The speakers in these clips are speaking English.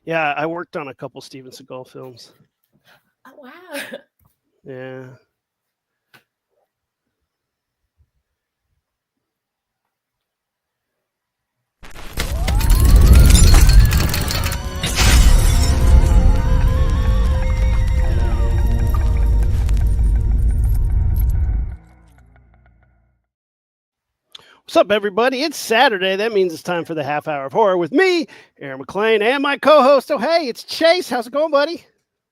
Yeah, I worked on a couple Steven Seagal films. Oh, wow. Yeah. What's up, everybody? It's Saturday. That means it's time for the half hour of horror with me, Aaron McLean, and my co-host. Oh, hey, it's Chase. How's it going, buddy?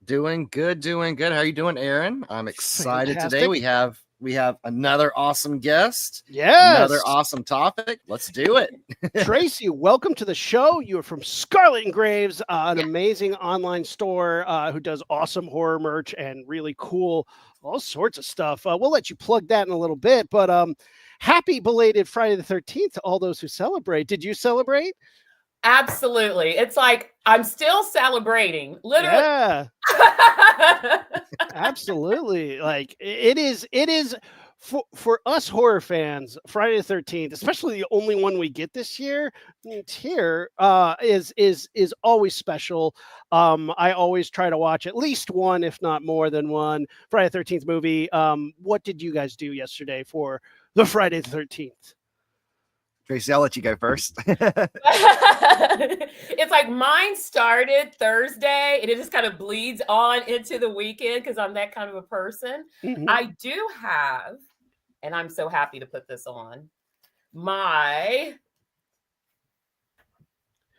Doing good. How are you doing, Aaron? I'm excited today. Fantastic. We have another awesome guest. Yes. Another awesome topic. Let's do it. Tracy, welcome to the show. You are from Scarlet and Graves, an amazing online store who does awesome horror merch and really cool, all sorts of stuff. We'll let you plug that in a little bit, but happy belated Friday the 13th to all those who celebrate. Did you celebrate? Absolutely. It's like I'm still celebrating. Literally. Yeah. Absolutely. Like it is for us horror fans, Friday the 13th, especially the only one we get this year, here is always special. I always try to watch at least one, if not more than one Friday the 13th movie. What did you guys do yesterday for the Friday the 13th? Tracy, I'll let you go first. It's like mine started Thursday and it just kind of bleeds on into the weekend because I'm that kind of a person. Mhm. I do have, and I'm so happy to put this on, my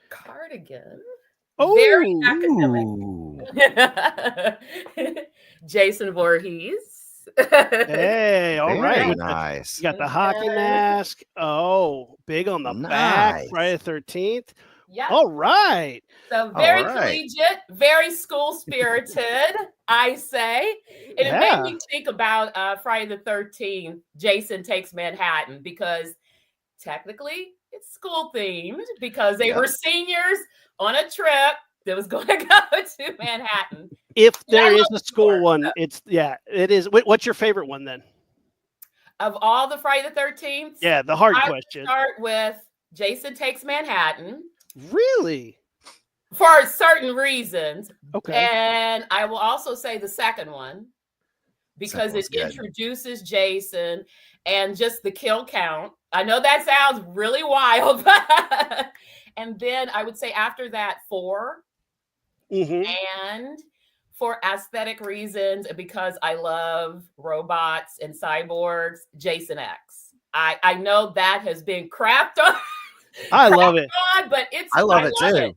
cardigan. Very academic. Jason Voorhees. Hey, all Very right. nice. You got the hockey mask. Oh, big on the back. Nice. Friday the 13th. Yeah. All right. So very All right. collegiate, very school spirited, I say. And it made me think about Friday the 13th, Jason Takes Manhattan, because technically it's school themed because they were seniors on a trip that was going to go to Manhattan. If there is a school one, it is. What's your favorite one then? Of all the Friday the 13th? Yeah, the hard I question. Start with Jason Takes Manhattan. Really? For certain reasons. Okay. And I will also say the second one because it introduces Jason and just the kill count. I know that sounds really wild, and then I would say after that 4. Mm-hmm. And for aesthetic reasons, because I love robots and cyborgs, Jason X. I know that has been crapped on. I love it. But I love it too.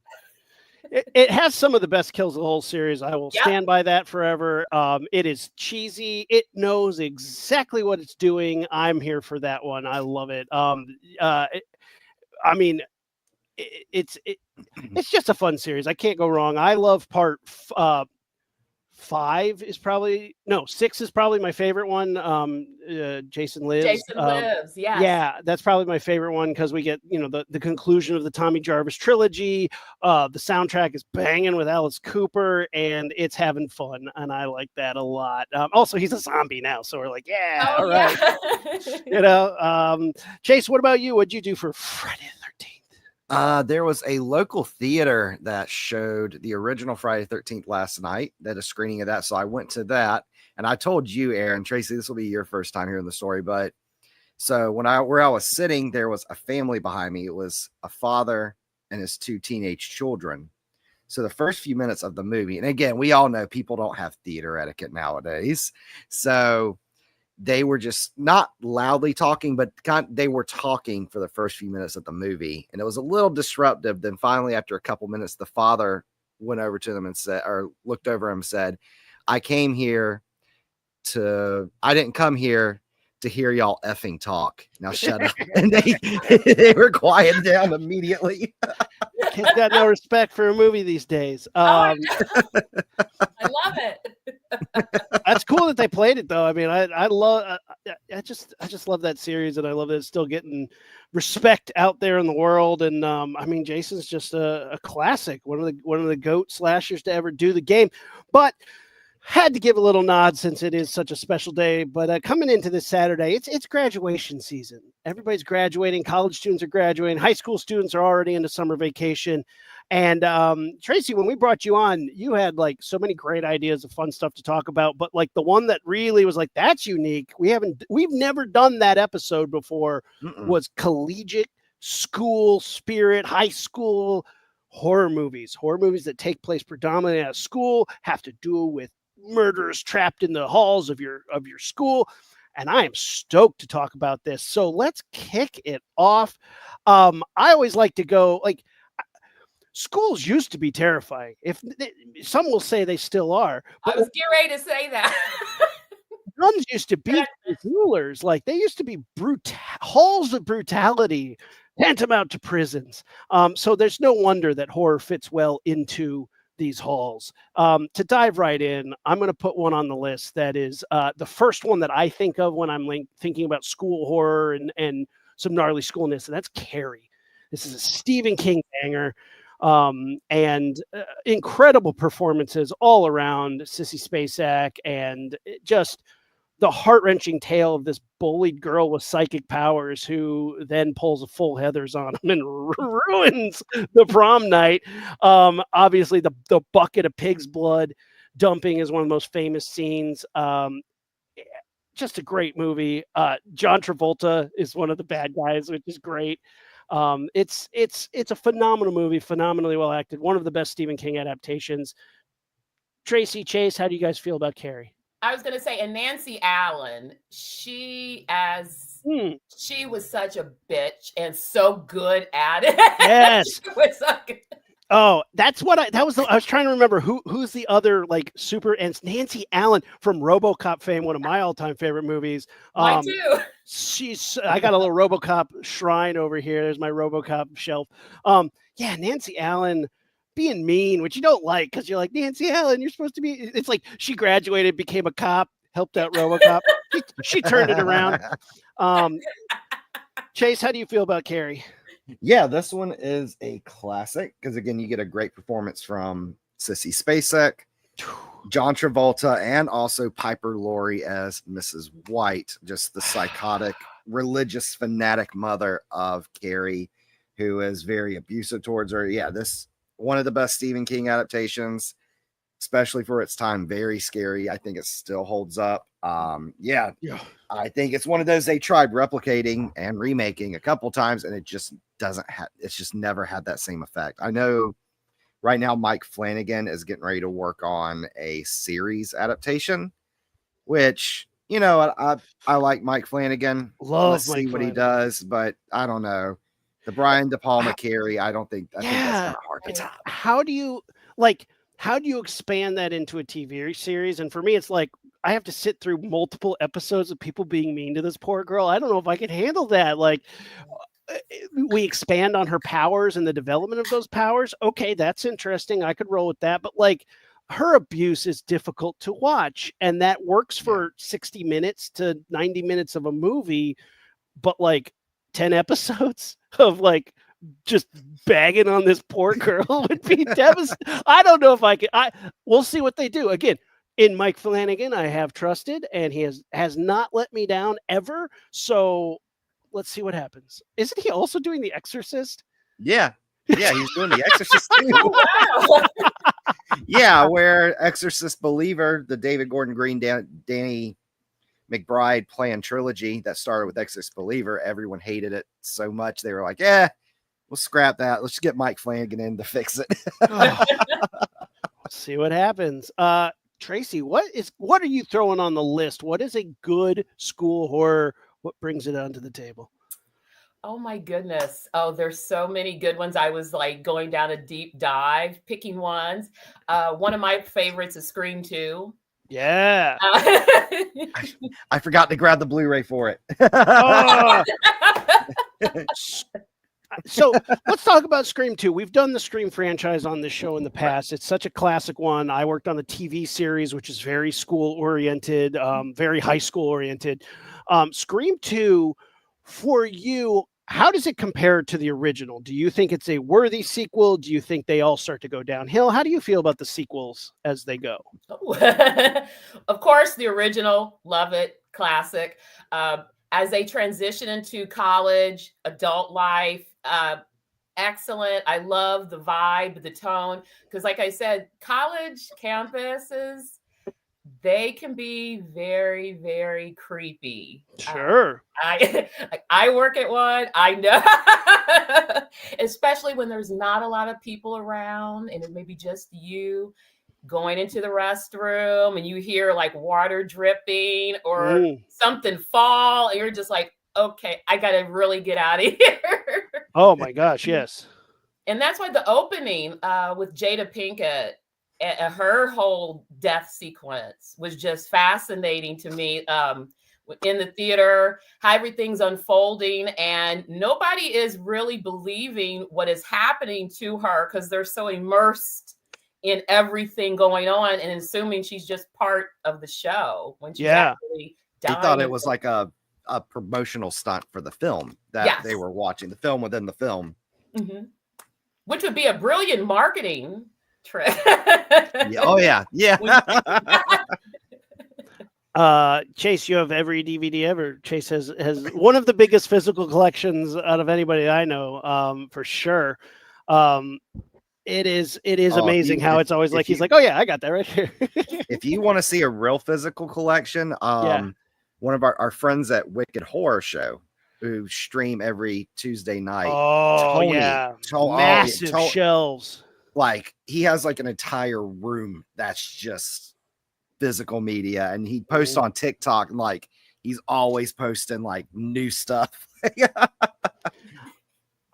It has some of the best kills of the whole series. I will stand by that forever. It is cheesy. It knows exactly what it's doing. I'm here for that one. I love it. It's just a fun series. I can't go wrong. I love part 5 is probably 6 is probably my favorite one. Jason Lives. Jason Lives, yes. Yeah, that's probably my favorite one because we get the conclusion of the Tommy Jarvis trilogy. The soundtrack is banging with Alice Cooper, and it's having fun, and I like that a lot. Also, he's a zombie now, so we're like, all right. Chase, what about you? What'd you do for Friday the 13th? There was a local theater that showed the original Friday the 13th last night, that a screening of that. So I went to that, and I told you, Aaron, Tracy, this will be your first time hearing the story. But so where I was sitting, there was a family behind me. It was a father and his 2 teenage children. So the first few minutes of the movie, and again, we all know people don't have theater etiquette nowadays. So they were just not loudly talking, but they were talking for the first few minutes of the movie. And it was a little disruptive. Then finally, after a couple minutes, the father went over to them and said, or looked over him and said, I didn't come here to hear y'all effing talk. Now shut up. And they were quiet down immediately. Kids got no respect for a movie these days. I love it. That's cool that they played it, though. I mean, I just love that series, and I love that it's still getting respect out there in the world. And I mean, Jason's just a classic, one of the GOAT slashers to ever do the game. But Had to give a little nod since it is such a special day. But coming into this Saturday, it's graduation season. Everybody's graduating. College students are graduating. High school students are already into summer vacation. And Tracy, when we brought you on, you had like so many great ideas of fun stuff to talk about. But like the one that really was like that's unique. We've never done that episode before. Was collegiate school spirit, high school horror movies that take place predominantly at a school, have to do with murderers trapped in the halls of your school. And I am stoked to talk about this. So let's kick it off. I always like to go like schools used to be terrifying. If some will say they still are, but I was getting ready to say that. Guns used to be rulers, like they used to be halls of brutality, tantamount to prisons. So there's no wonder that horror fits well into these halls. To dive right in, I'm going to put one on the list that is the first one that I think of when I'm thinking about school horror and some gnarly schoolness, and that's Carrie. This is a Stephen King banger. And incredible performances all around Sissy Spacek, and just the heart-wrenching tale of this bullied girl with psychic powers who then pulls a full Heathers on him and ruins the prom night. Obviously, the bucket of pig's blood dumping is one of the most famous scenes. Just a great movie. John Travolta is one of the bad guys, which is great. It's a phenomenal movie, phenomenally well acted. One of the best Stephen King adaptations. Tracy, Chase, how do you guys feel about Carrie? I was going to say, and Nancy Allen, she was such a bitch and so good at it. Yes. So good. Oh, that's what I was trying to remember who's the other like super, and it's Nancy Allen from RoboCop fame, one of my all-time favorite movies. Mine too. I got a little RoboCop shrine over here. There's my RoboCop shelf. Yeah, Nancy Allen being mean, which you don't like because you're like, Nancy Allen, you're supposed to be. It's like she graduated, became a cop, helped out RoboCop. she turned it around. Chase, how do you feel about Carrie? Yeah, this one is a classic because again, you get a great performance from Sissy Spacek, John Travolta, and also Piper Laurie as Mrs. White, just the psychotic, religious, fanatic mother of Carrie, who is very abusive towards her. Yeah, this one of the best Stephen King adaptations, especially for its time. Very scary. I think it still holds up. Yeah. I think it's one of those they tried replicating and remaking a couple times, and it just doesn't have. It's just never had that same effect. I know right now Mike Flanagan is getting ready to work on a series adaptation, which I like Mike Flanagan. Let's see what he does, but I don't know. The Brian De Palma Carrie, I think that's kind of hard to top. How do you expand that into a TV series? And for me, it's like I have to sit through multiple episodes of people being mean to this poor girl. I don't know if I can handle that. Like, we expand on her powers and the development of those powers. Okay, that's interesting. I could roll with that. But like, her abuse is difficult to watch, and that works for 60 minutes to 90 minutes of a movie. But like 10 episodes of like just bagging on this poor girl would be devastating. I don't know if I can. We'll see what they do. Again, in Mike Flanagan, I have trusted, and he has not let me down ever. So let's see what happens. Isn't he also doing The Exorcist? Yeah, he's doing The Exorcist too. Oh, wow. Yeah, where Exorcist Believer, the David Gordon Green, Danny McBride planned trilogy that started with Exorcist Believer. Everyone hated it so much they were like, we'll scrap that. Let's get Mike Flanagan in to fix it. See what happens. Tracy, what are you throwing on the list? What is a good school horror? What brings it onto the table? Oh my goodness. Oh, there's so many good ones. I was like going down a deep dive, picking ones. One of my favorites is Scream 2. Yeah. I forgot to grab the Blu-ray for it. So let's talk about Scream 2. We've done the Scream franchise on this show in the past. It's such a classic one. I worked on the TV series, which is very school-oriented, very high school-oriented. Scream 2, for you, How does it compare to the original? Do you think it's a worthy sequel? Do you think they all start to go downhill? How do you feel about the sequels as they go? Of course, the original, love it, classic. As they transition into college, adult life, excellent. I love the vibe, the tone, because, like I said, college campuses, they can be very, very creepy. Sure. I work at one. I know, especially when there's not a lot of people around, and it may be just you going into the restroom, and you hear like water dripping or something fall, and you're just like, okay, I got to really get out of here. Oh my gosh, yes. And that's why the opening with Jada Pinkett, her whole death sequence was just fascinating to me. In the theater, how everything's unfolding, and nobody is really believing what is happening to her because they're so immersed in everything going on and assuming she's just part of the show when she's actually dying. He thought it was like a promotional stunt for the film that they were watching, the film within the film. Mm-hmm. Which would be a brilliant marketing trick. Oh, yeah. Yeah. Chase, you have every DVD ever. Chase has one of the biggest physical collections out of anybody I know, for sure. It is amazing how it's always like he's like, oh yeah, I got that right here. If you want to see a real physical collection, one of our friends at Wicked Horror Show, who stream every Tuesday night. Oh, massive shelves. Like, he has like an entire room that's just physical media, and he posts on TikTok, and like he's always posting like new stuff.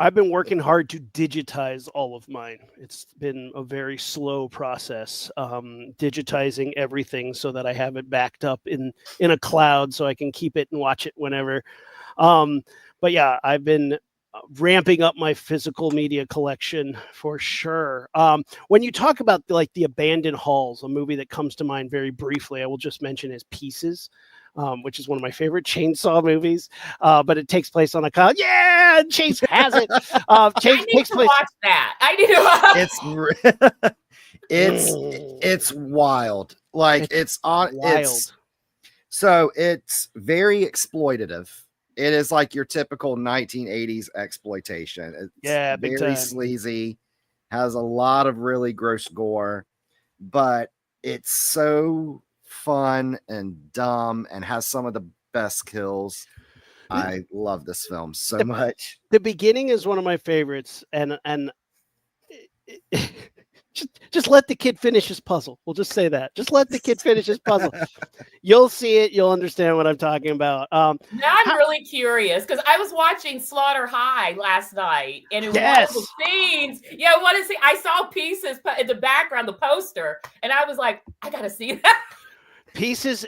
I've been working hard to digitize all of mine. It's been a very slow process, digitizing everything so that I have it backed up in a cloud so I can keep it and watch it whenever. But yeah, I've been ramping up my physical media collection for sure. When you talk about like the abandoned halls, a movie that comes to mind very briefly, I will just mention is Pieces, which is one of my favorite chainsaw movies. But it takes place on a college. Yeah, Chase has it. Chase takes place. Watch that. I need to watch. It's wild. Like it's on. Wild. It's very exploitative. It is like your typical 1980s exploitation. It's very sleazy, has a lot of really gross gore, but it's so fun and dumb and has some of the best kills. I love this film so much. The beginning is one of my favorites, and just let the kid finish his puzzle. We'll just say that. Just let the kid finish his puzzle. You'll see it. You'll understand what I'm talking about. Now I'm really curious because I was watching Slaughter High last night, and in one of the scenes, I saw Pieces in the background, the poster, and I was like, I gotta see that. Pieces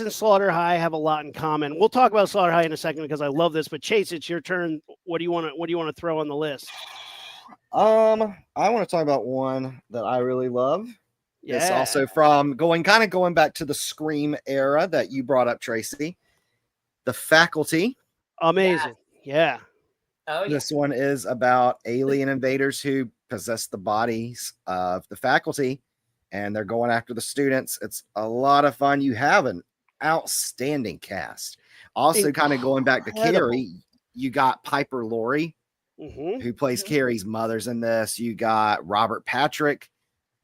and Slaughter High have a lot in common. We'll talk about Slaughter High in a second because I love this. But Chase, it's your turn. What do you want to throw on the list? I want to talk about one that I really love. Yeah. It's also from going back to the Scream era that you brought up, Tracy. The Faculty. Amazing. Yeah. Oh, yeah. This one is about alien invaders who possess the bodies of the faculty, and they're going after the students. It's a lot of fun. You have an outstanding cast. Also, kind of going back to Carrie, you got Piper Laurie, who plays Carrie's mother's in this. You got Robert Patrick,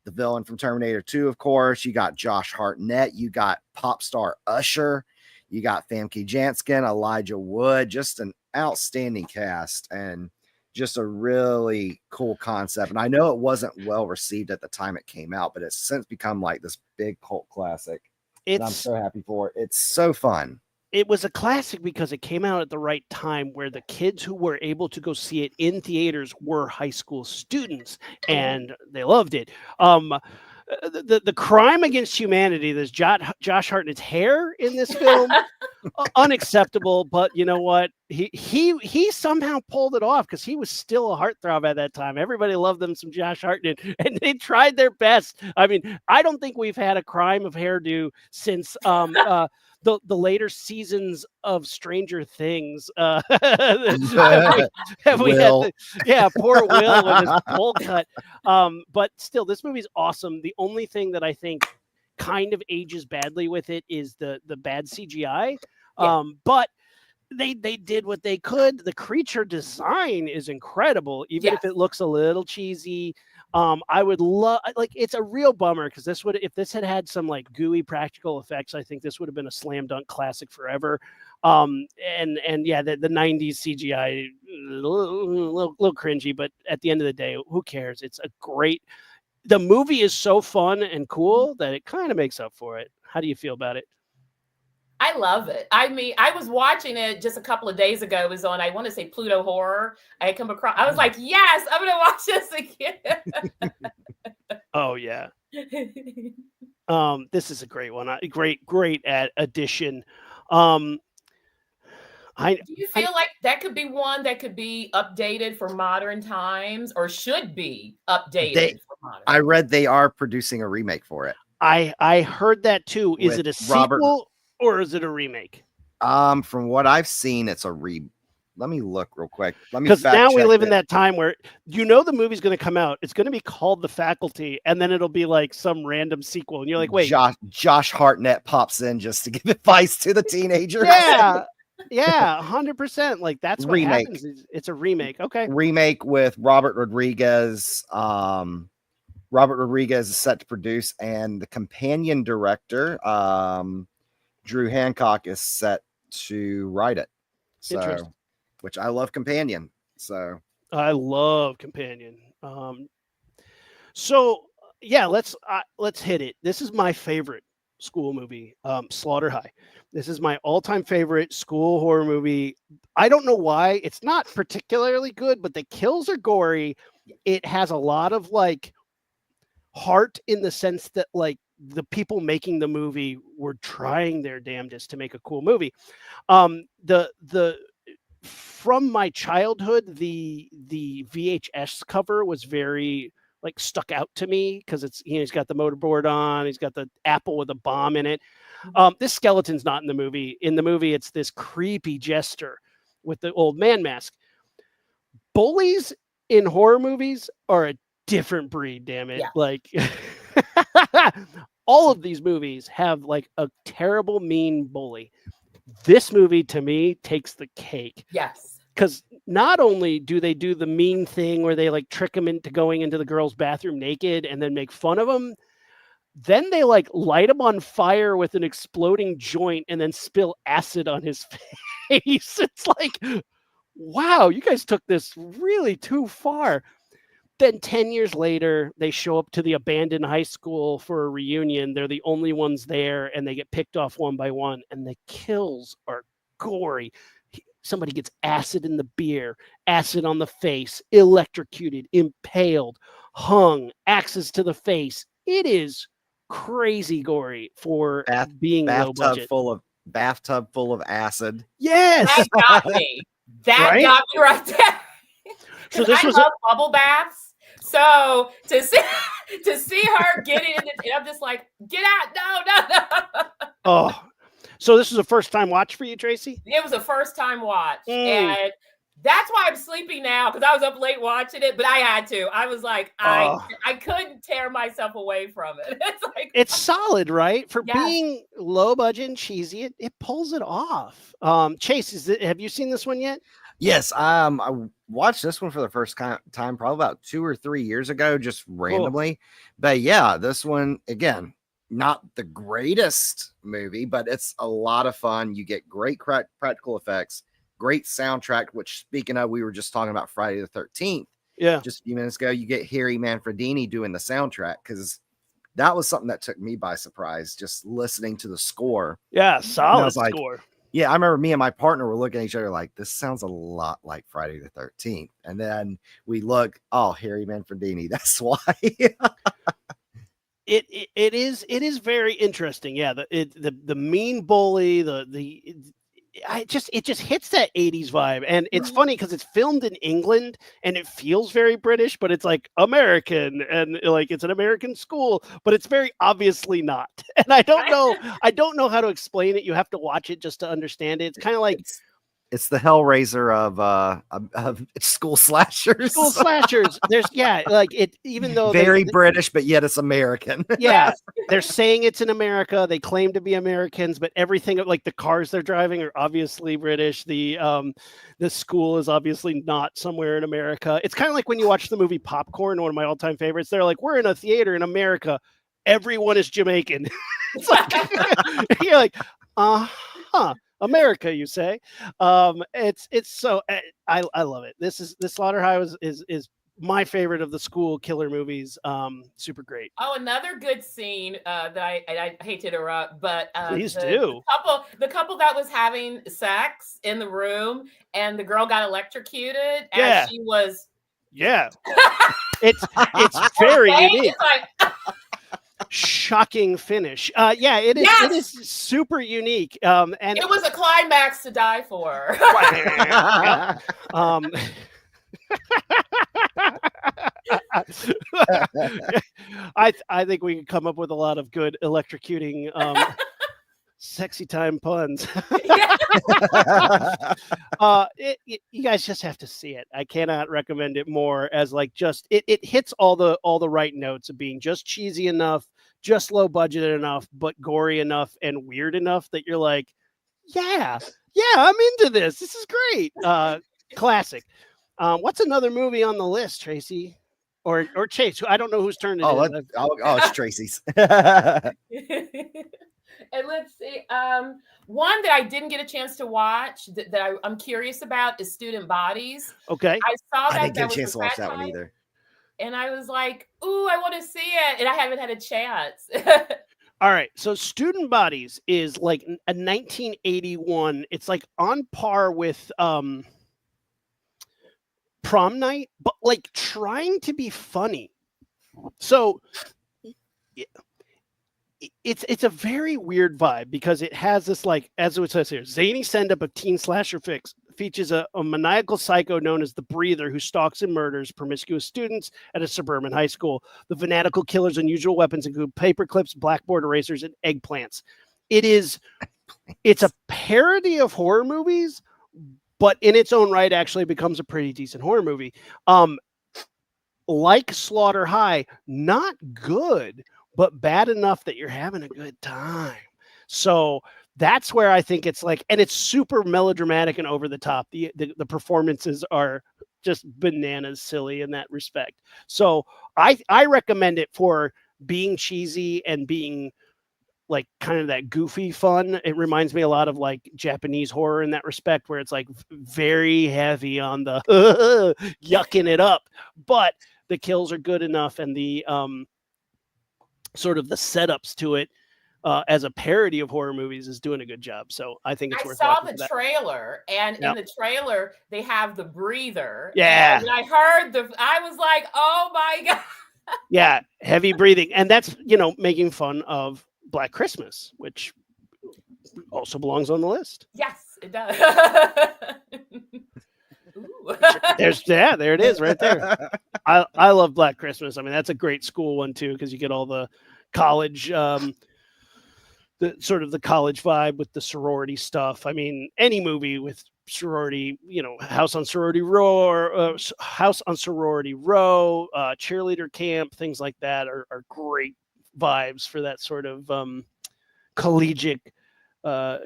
the villain from Terminator 2, of course. You got Josh Hartnett. You got pop star Usher. You got Famke Janssen, Elijah Wood. Just an outstanding cast and just a really cool concept. And I know it wasn't well received at the time it came out, but it's since become like this big cult classic. And I'm so happy for it. It's so fun. It was a classic because it came out at the right time where the kids who were able to go see it in theaters were high school students and they loved it. The crime against humanity, there's Josh Hartnett's hair in this film, unacceptable. But you know what? he somehow pulled it off because he was still a heartthrob at that time. Everybody loved them some Josh Hartnett, and they tried their best. I mean, I don't think we've had a crime of hairdo since the later seasons of Stranger Things. Have we had Will. poor Will with his bowl cut. But still, this movie's awesome. The only thing that I think kind of ages badly with it is the bad CGI. But they did what they could. The creature design is incredible, even if it looks a little cheesy. I would love, like, it's a real bummer because if this had some like gooey practical effects, I think this would have been a slam dunk classic forever. And yeah, the 90s CGI, a little cringy, but at the end of the day, who cares? It's a great, the movie is so fun and cool that it kind of makes up for it. How do you feel about it? I love it. I mean, I was watching it just a couple of days ago. It was on, I want to say, Pluto Horror. I had come across, I was like, yes, I'm going to watch this again. Oh, yeah. This is a great one. Great addition. Do you feel like that could be one that could be updated for modern times, or should be updated for modern? I read they are producing a remake for it. I heard that too. Is With it a sequel or is it a remake? From what I've seen, it's a Let me look real quick. Because now we live in that time where the movie's going to come out. It's going to be called The Faculty, and then it'll be like some random sequel, and you're like, wait. Josh Hartnett pops in just to give advice to the teenagers. Yeah, 100%. Like, that's what happens. It's a remake. Okay. Remake with Robert Rodriguez. Robert Rodriguez is set to produce, and the companion director, Drew Hancock, is set to write it. So, which I love Companion. So I love Companion. So yeah, let's hit it. This is my favorite school movie, Slaughter High. This is my all-time favorite school horror movie. I don't know why. It's not particularly good, but the kills are gory. It has a lot of like heart in the sense that like the people making the movie were trying their damnedest to make a cool movie. From my childhood, the VHS cover was very like stuck out to me because it's, he's got the motorboard on, he's got the apple with a bomb in it. This skeleton's not in the movie. In the movie, it's this creepy jester with the old man mask. Bullies in horror movies are a different breed, damn it. Yeah. Like all of these movies have like a terrible, mean bully. This movie to me takes the cake. Yes. Because not only do they do the mean thing where they like trick him into going into the girl's bathroom naked and then make fun of him, then they like light him on fire with an exploding joint and then spill acid on his face. It's like, wow, you guys took this really too far. Then 10 years later, they show up to the abandoned high school for a reunion. They're the only ones there, and they get picked off one by one, and the kills are gory. Somebody gets acid in the beer, acid on the face, electrocuted, impaled, hung, axes to the face. It is crazy gory for being low budget. Bathtub full of acid. Yes. That got me. That got me right there. So this I love bubble baths. So to see her get in it, and I'm just like, get out. No. Oh, so this was a first time watch for you, Tracy? It was a first time watch. And that's why I'm sleepy now, because I was up late watching it, but I had to. I was like, I couldn't tear myself away from it. It's like, it's solid, right? For being low budget and cheesy, it pulls it off. Chase, have you seen this one yet? Yes, I watched this one for the first time probably about 2 or 3 years ago, just randomly. Cool. But yeah, this one, again, not the greatest movie, but it's a lot of fun. You get great practical effects, great soundtrack, which, speaking of, we were just talking about Friday the 13th. Yeah. Just a few minutes ago, you get Harry Manfredini doing the soundtrack, because that was something that took me by surprise, just listening to the score. Yeah, solid score. Yeah, I remember me and my partner were looking at each other like, this sounds a lot like Friday the 13th. And then we look, Harry Manfredini. That's why. It is very interesting. Yeah, the mean bully, it just hits that 80s vibe. And it's funny because it's filmed in England and it feels very British, but it's like American and like it's an American school, but it's very obviously not. And I don't know how to explain it. You have to watch it just to understand it. It's kind of like it's the Hellraiser of school slashers. School slashers. There's like it, even though very British, but yet it's American. Yeah, they're saying it's in America. They claim to be Americans, but everything like the cars they're driving are obviously British. The school is obviously not somewhere in America. It's kind of like when you watch the movie Popcorn, one of my all-time favorites. They're like, we're in a theater in America. Everyone is Jamaican. It's like you're like, America, you say. It's so I love it. This Slaughterhouse is my favorite of the school killer movies. Super great. Oh, another good scene that I hate to interrupt, but please do. The couple that was having sex in the room and the girl got electrocuted as she was. Yeah. It's very unique. It's like shocking finish. It is. Yes! It is super unique. And it was a climax to die for. I think we can come up with a lot of good electrocuting sexy time puns. You guys just have to see it. I cannot recommend it more, as like just it hits all the right notes of being just cheesy enough, just low budget enough, but gory enough and weird enough that you're like, yeah, I'm into this. This is great. Classic. What's another movie on the list, Tracy? Or Chase? I don't know whose turn it is. It's Tracy's. And let's see. One that I didn't get a chance to watch that I'm curious about is Student Bodies. Okay. I saw that. I didn't get a chance to watch that one either. And I was like, ooh, I want to see it. And I haven't had a chance. All right. So Student Bodies is like a 1981. It's like on par with Prom Night, but like trying to be funny. So it's a very weird vibe because it has this, like, as it says here, zany send-up of teen slasher fix features a maniacal psycho known as the Breather who stalks and murders promiscuous students at a suburban high school. The fanatical killer's unusual weapons include paper clips, blackboard erasers, and eggplants. It's a parody of horror movies, but in its own right actually becomes a pretty decent horror movie. Like Slaughter High, not good, but bad enough that you're having a good time. So that's where I think it's like, and it's super melodramatic and over the top. The performances are just bananas silly in that respect. So I recommend it for being cheesy and being like kind of that goofy fun. It reminds me a lot of like Japanese horror in that respect, where it's like very heavy on the yucking it up, but the kills are good enough, and the sort of the setups to it as a parody of horror movies is doing a good job. So I think it's worth watching. I saw the trailer, and in the trailer they have the Breather. Yeah, and I heard I was like, oh my god. Yeah, heavy breathing, and that's making fun of Black Christmas, which also belongs on the list. Yes, it does. There it is right there. I love Black Christmas. I mean, that's a great school one too, because you get all the college, the sort of the college vibe with the sorority stuff. I mean, any movie with sorority, House on Sorority Row or House on Sorority Row, cheerleader camp, things like that are great vibes for that sort of collegiate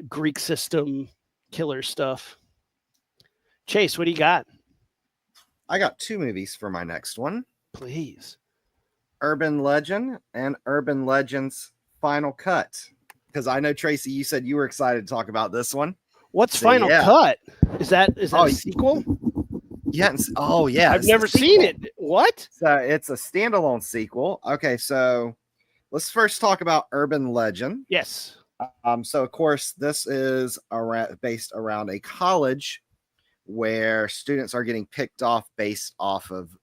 Greek system killer stuff. Chase, what do you got? I got two movies for my next one. Please. Urban Legend and Urban Legend's Final Cut. Because I know, Tracy, you said you were excited to talk about this one. What's Final Cut? Is that a sequel? Yes. Oh, yeah. I've never seen it. What? So it's a standalone sequel. Okay, so let's first talk about Urban Legend. Yes. So, of course, this is based around a college where students are getting picked off based off of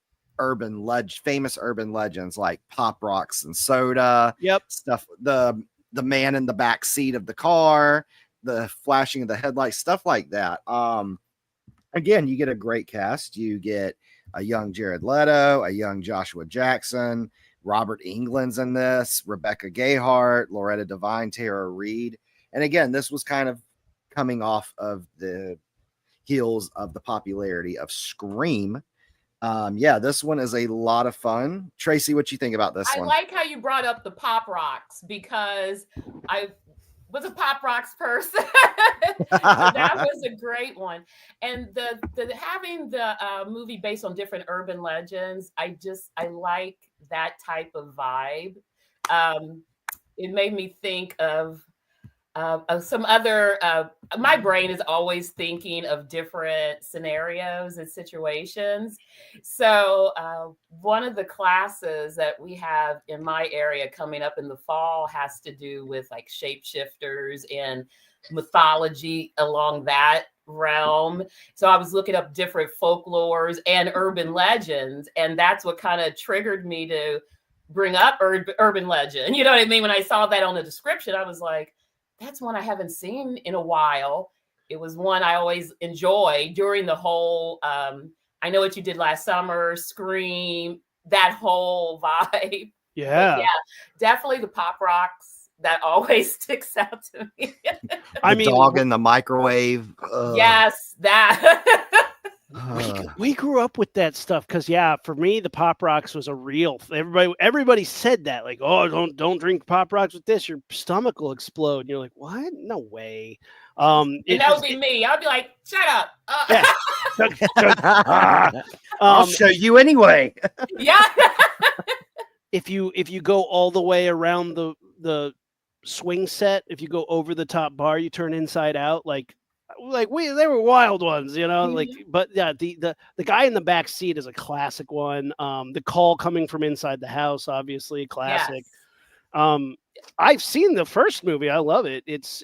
famous urban legends like Pop Rocks and Soda. Yep. Stuff. The man in the back seat of the car, the flashing of the headlights, stuff like that. Again, you get a great cast. You get a young Jared Leto, a young Joshua Jackson, Robert Englund's in this, Rebecca Gayheart, Loretta Devine, Tara Reid. And again, this was kind of coming off of the heels of the popularity of Scream. Yeah, this one is a lot of fun. Tracy, what you think about this I one? like how you brought up the Pop Rocks because I was a Pop Rocks person. So that was a great one. And the having the movie based on different urban legends, I like that type of vibe. It made me think of some other. My brain is always thinking of different scenarios and situations. So one of the classes that we have in my area coming up in the fall has to do with like shapeshifters and mythology along that realm. So I was looking up different folklores and urban legends, and that's what kind of triggered me to bring up urban legend. You know what I mean? When I saw that on the description, I was like, that's one I haven't seen in a while. It was one I always enjoy during the whole I Know What You Did Last Summer, Scream, that whole vibe. Yeah. But yeah, definitely the Pop Rocks. That always sticks out to me. I mean, dog in the microwave. Yes, that. We grew up with that stuff because for me the Pop Rocks was a real everybody said that, like, oh, don't drink Pop Rocks with this, your stomach will explode, and you're like, what? No way. And that would be me. I'd be like, shut up. I'll show you anyway. Yeah. if you go all the way around the swing set, if you go over the top bar, you turn inside out, like they were wild ones, like, but yeah, the guy in the back seat is a classic one. The call coming from inside the house, obviously classic. Yes. I've seen the first movie. I love it. It's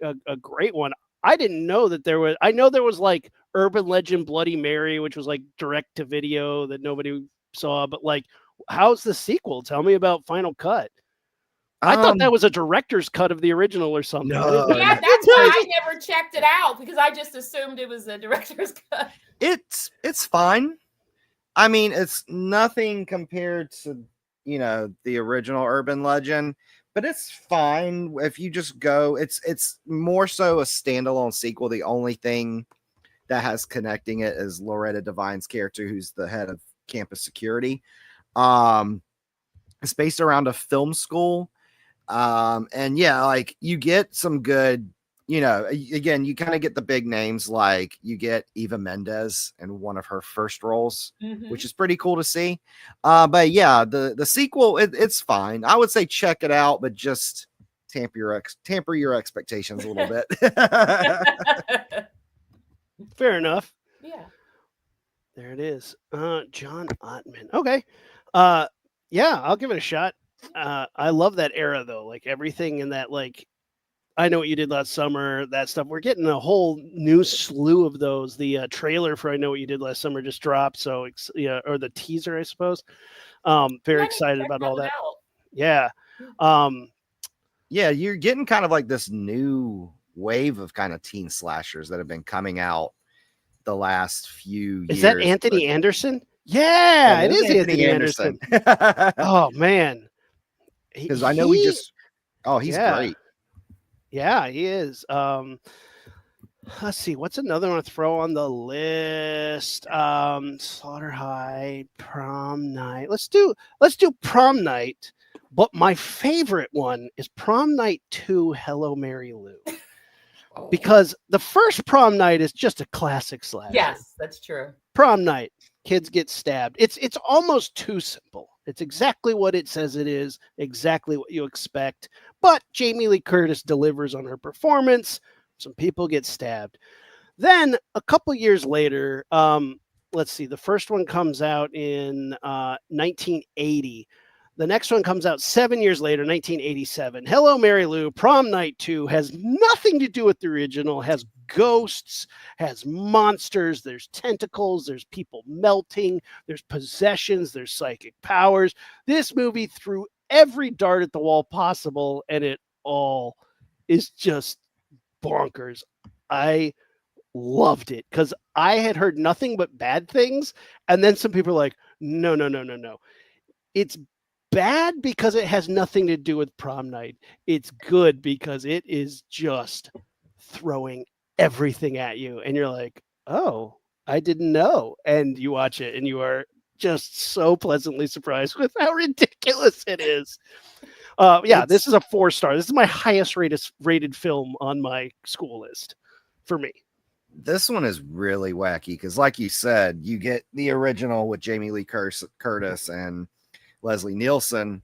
a great one. I didn't know that I know there was like Urban Legend Bloody Mary, which was like direct to video that nobody saw, but like, how's the sequel? Tell me about Final Cut. I thought that was a director's cut of the original or something. No, yeah, that's why I never checked it out, because I just assumed it was a director's cut. It's fine. I mean, it's nothing compared to, the original Urban Legend, but it's fine if you just go. It's more so a standalone sequel. The only thing that has connecting it is Loretta Devine's character, who's the head of campus security. It's based around a film school. And yeah, like you get some good, again, you kind of get the big names, like you get Eva Mendes in one of her first roles, which is pretty cool to see. But yeah, the sequel, it's fine. I would say check it out, but just temper your expectations a little bit. Fair enough. Yeah. There it is. John Ottman. Okay. Yeah, I'll give it a shot. I love that era though, like everything in that, like, I Know What You Did Last Summer, that stuff. We're getting a whole new slew of those. The trailer for I Know What You Did Last Summer just dropped, so or the teaser, I suppose. Very excited about all that. Yeah. Yeah, you're getting kind of like this new wave of kind of teen slashers that have been coming out the last few years. Is that Anthony Anderson? Yeah, it is Anthony Anderson. Oh man. Because I know he's great. Yeah, he is. Let's see, what's another one to throw on the list? Slaughter High, Prom Night. Let's do Prom Night, but my favorite one is Prom Night 2, Hello Mary Lou. Because the first Prom Night is just a classic slasher. Yes, that's true. Prom Night, kids get stabbed. It's almost too simple. It's exactly what it says it is, exactly what you expect. But Jamie Lee Curtis delivers on her performance. Some people get stabbed. Then a couple years later, let's see, the first one comes out in 1980. The next one comes out 7 years later, 1987. Hello, Mary Lou, Prom Night 2 has nothing to do with the original, has ghosts, has monsters, there's tentacles, there's people melting, there's possessions, there's psychic powers. This movie threw every dart at the wall possible, and it all is just bonkers. I loved it because I had heard nothing but bad things. And then some people are like, no, no, no, no, no. It's bad because it has nothing to do with prom night. It's good because it is just throwing everything at you. And you're like, oh, I didn't know. And you watch it and you are just so pleasantly surprised with how ridiculous it is. Yeah, this is a 4-star. This is my highest rated film on my school list for me. This one is really wacky because, like you said, you get the original with Jamie Lee Curtis and Leslie Nielsen,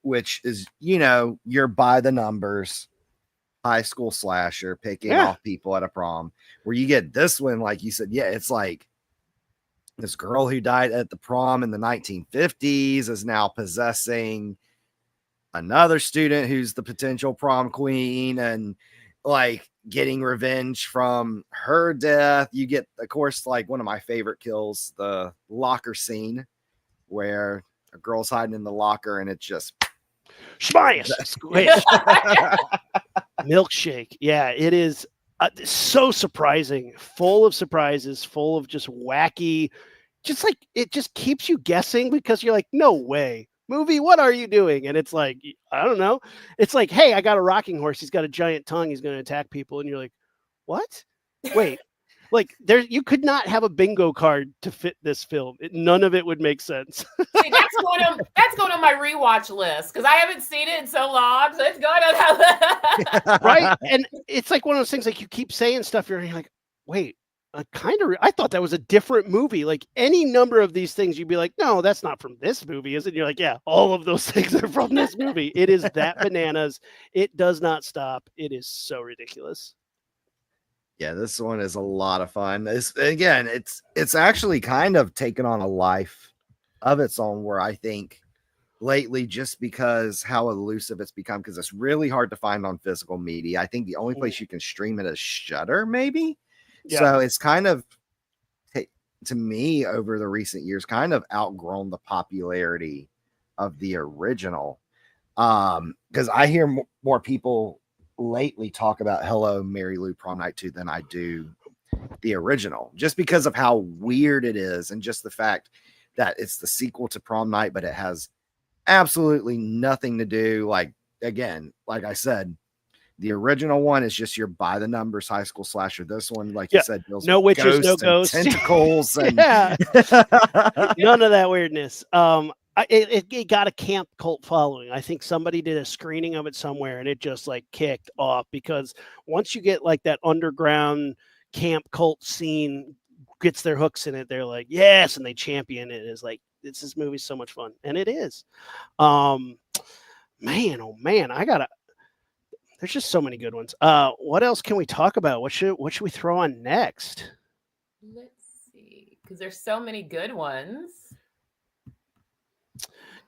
which is, you're by the numbers high school slasher picking off people at a prom. Where you get this one, like you said, it's like this girl who died at the prom in the 1950s is now possessing another student who's the potential prom queen and like getting revenge from her death. You get, of course, like one of my favorite kills, the locker scene where a girl's hiding in the locker and it's just squish. Milkshake. Yeah, it is so surprising, full of surprises, full of just wacky, just like it just keeps you guessing because you're like, no way. Movie, what are you doing? And it's like, I don't know. It's like, hey, I got a rocking horse. He's got a giant tongue. He's going to attack people. And you're like, what? Wait, like you could not have a bingo card to fit this film. None of it would make sense. See, that's going on my rewatch list because I haven't seen it in so long. So it's going on that. Right. And it's like one of those things, like you keep saying stuff. You're like, wait. I thought that was a different movie. Like any number of these things, you'd be like, no, that's not from this movie, is it? And you're like, yeah, all of those things are from this movie. It is that bananas. It does not stop. It is so ridiculous. Yeah, this one is a lot of fun. It's actually kind of taken on a life of its own where I think lately, just because how elusive it's become, because it's really hard to find on physical media. I think the only place you can stream it is Shudder, maybe. Yeah. So it's kind of, to me, over the recent years, kind of outgrown the popularity of the original. Because I hear more people lately talk about Hello, Mary Lou Prom Night 2 than I do the original, just because of how weird it is and just the fact that it's the sequel to Prom Night, but it has absolutely nothing to do. Like, again, like I said, the original one is just your by the numbers high school slasher. This one, like you said, no witches, no ghosts, tentacles, and none of that weirdness. It got a camp cult following. I think somebody did a screening of it somewhere, and it just like kicked off because once you get like that underground camp cult scene gets their hooks in it, they're like, yes, and they champion it. It's like this movie's so much fun, and it is. Man, oh man, there's just so many good ones. What else can we talk about? What should we throw on next? Let's see, because there's so many good ones.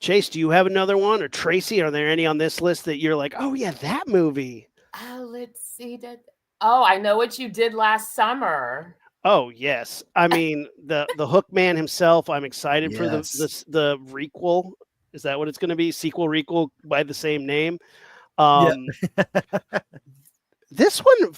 Chase, do you have another one? Or Tracy, are there any on this list that you're like, oh yeah, that movie? Let's see. I know what you did last summer. Oh yes, I mean the Hook Man himself. I'm excited for the requel. Is that what it's going to be? Sequel, requel by the same name. This one,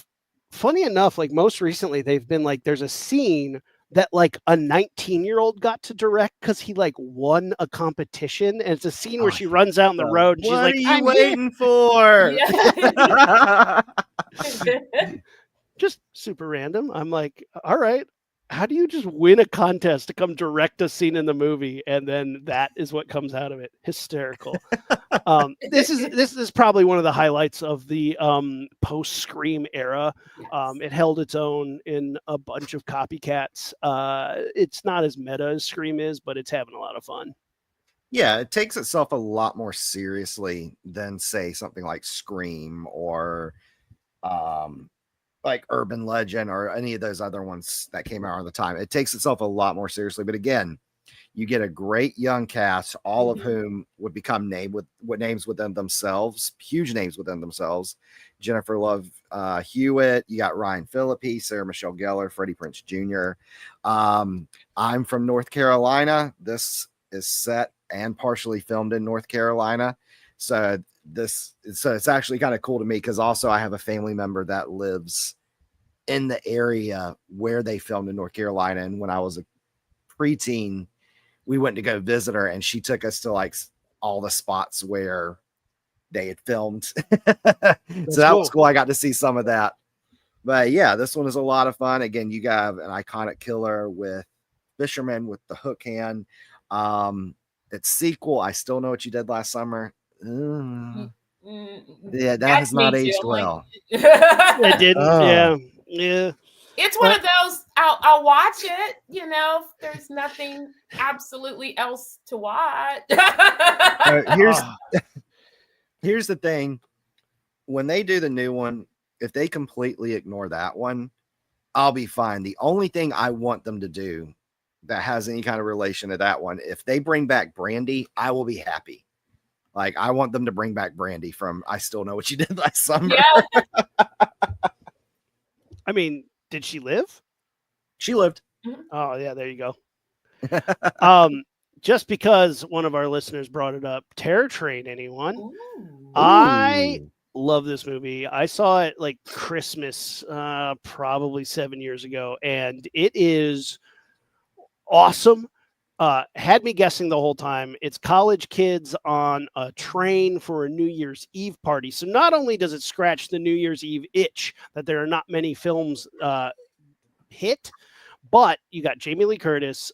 funny enough, like most recently, they've been like, there's a scene that like a 19-year-old got to direct because he like won a competition, and it's a scene where she runs out on the road and she's like, "What are you waiting for?" Just super random. I'm like, all right. How do you just win a contest to come direct a scene in the movie, and then that is what comes out of it? Hysterical. This is probably one of the highlights of the post Scream era. Yes. It held its own in a bunch of copycats. It's not as meta as Scream is, but it's having a lot of fun. Yeah, it takes itself a lot more seriously than, say, something like Scream or like Urban Legend or any of those other ones that came out around the time. It takes itself a lot more seriously. But again, you get a great young cast, all of whom would become names within themselves, huge names within themselves. Jennifer Love Hewitt, you got Ryan Phillippe, Sarah Michelle Gellar, Freddie Prinze Jr. I'm from North Carolina. This is set and partially filmed in North Carolina. So so it's actually kind of cool to me because also I have a family member that lives in the area where they filmed in North Carolina. And when I was a preteen, we went to go visit her and she took us to like all the spots where they had filmed. So that was cool. I got to see some of that. But yeah, this one is a lot of fun. Again, you got an iconic killer with Fisherman with the hook hand. Its sequel, I Still Know What You Did Last Summer. Yeah, that has not aged well. It didn't. Yeah. It's one of those. I'll watch it. You know, if there's nothing absolutely else to watch. Here's the thing: when they do the new one, if they completely ignore that one, I'll be fine. The only thing I want them to do that has any kind of relation to that one, if they bring back Brandy, I will be happy. Like, I want them to bring back Brandy from I Still Know What You Did Last Summer. Yeah. I mean, did she live? She lived. Oh, yeah, there you go. Just because one of our listeners brought it up, Terror Train, anyone? Ooh. I love this movie. I saw it like Christmas, probably 7 years ago, and it is awesome. Had me guessing the whole time. It's college kids on a train for a New Year's Eve party. So not only does it scratch the New Year's Eve itch that there are not many films hit, but you got Jamie Lee Curtis.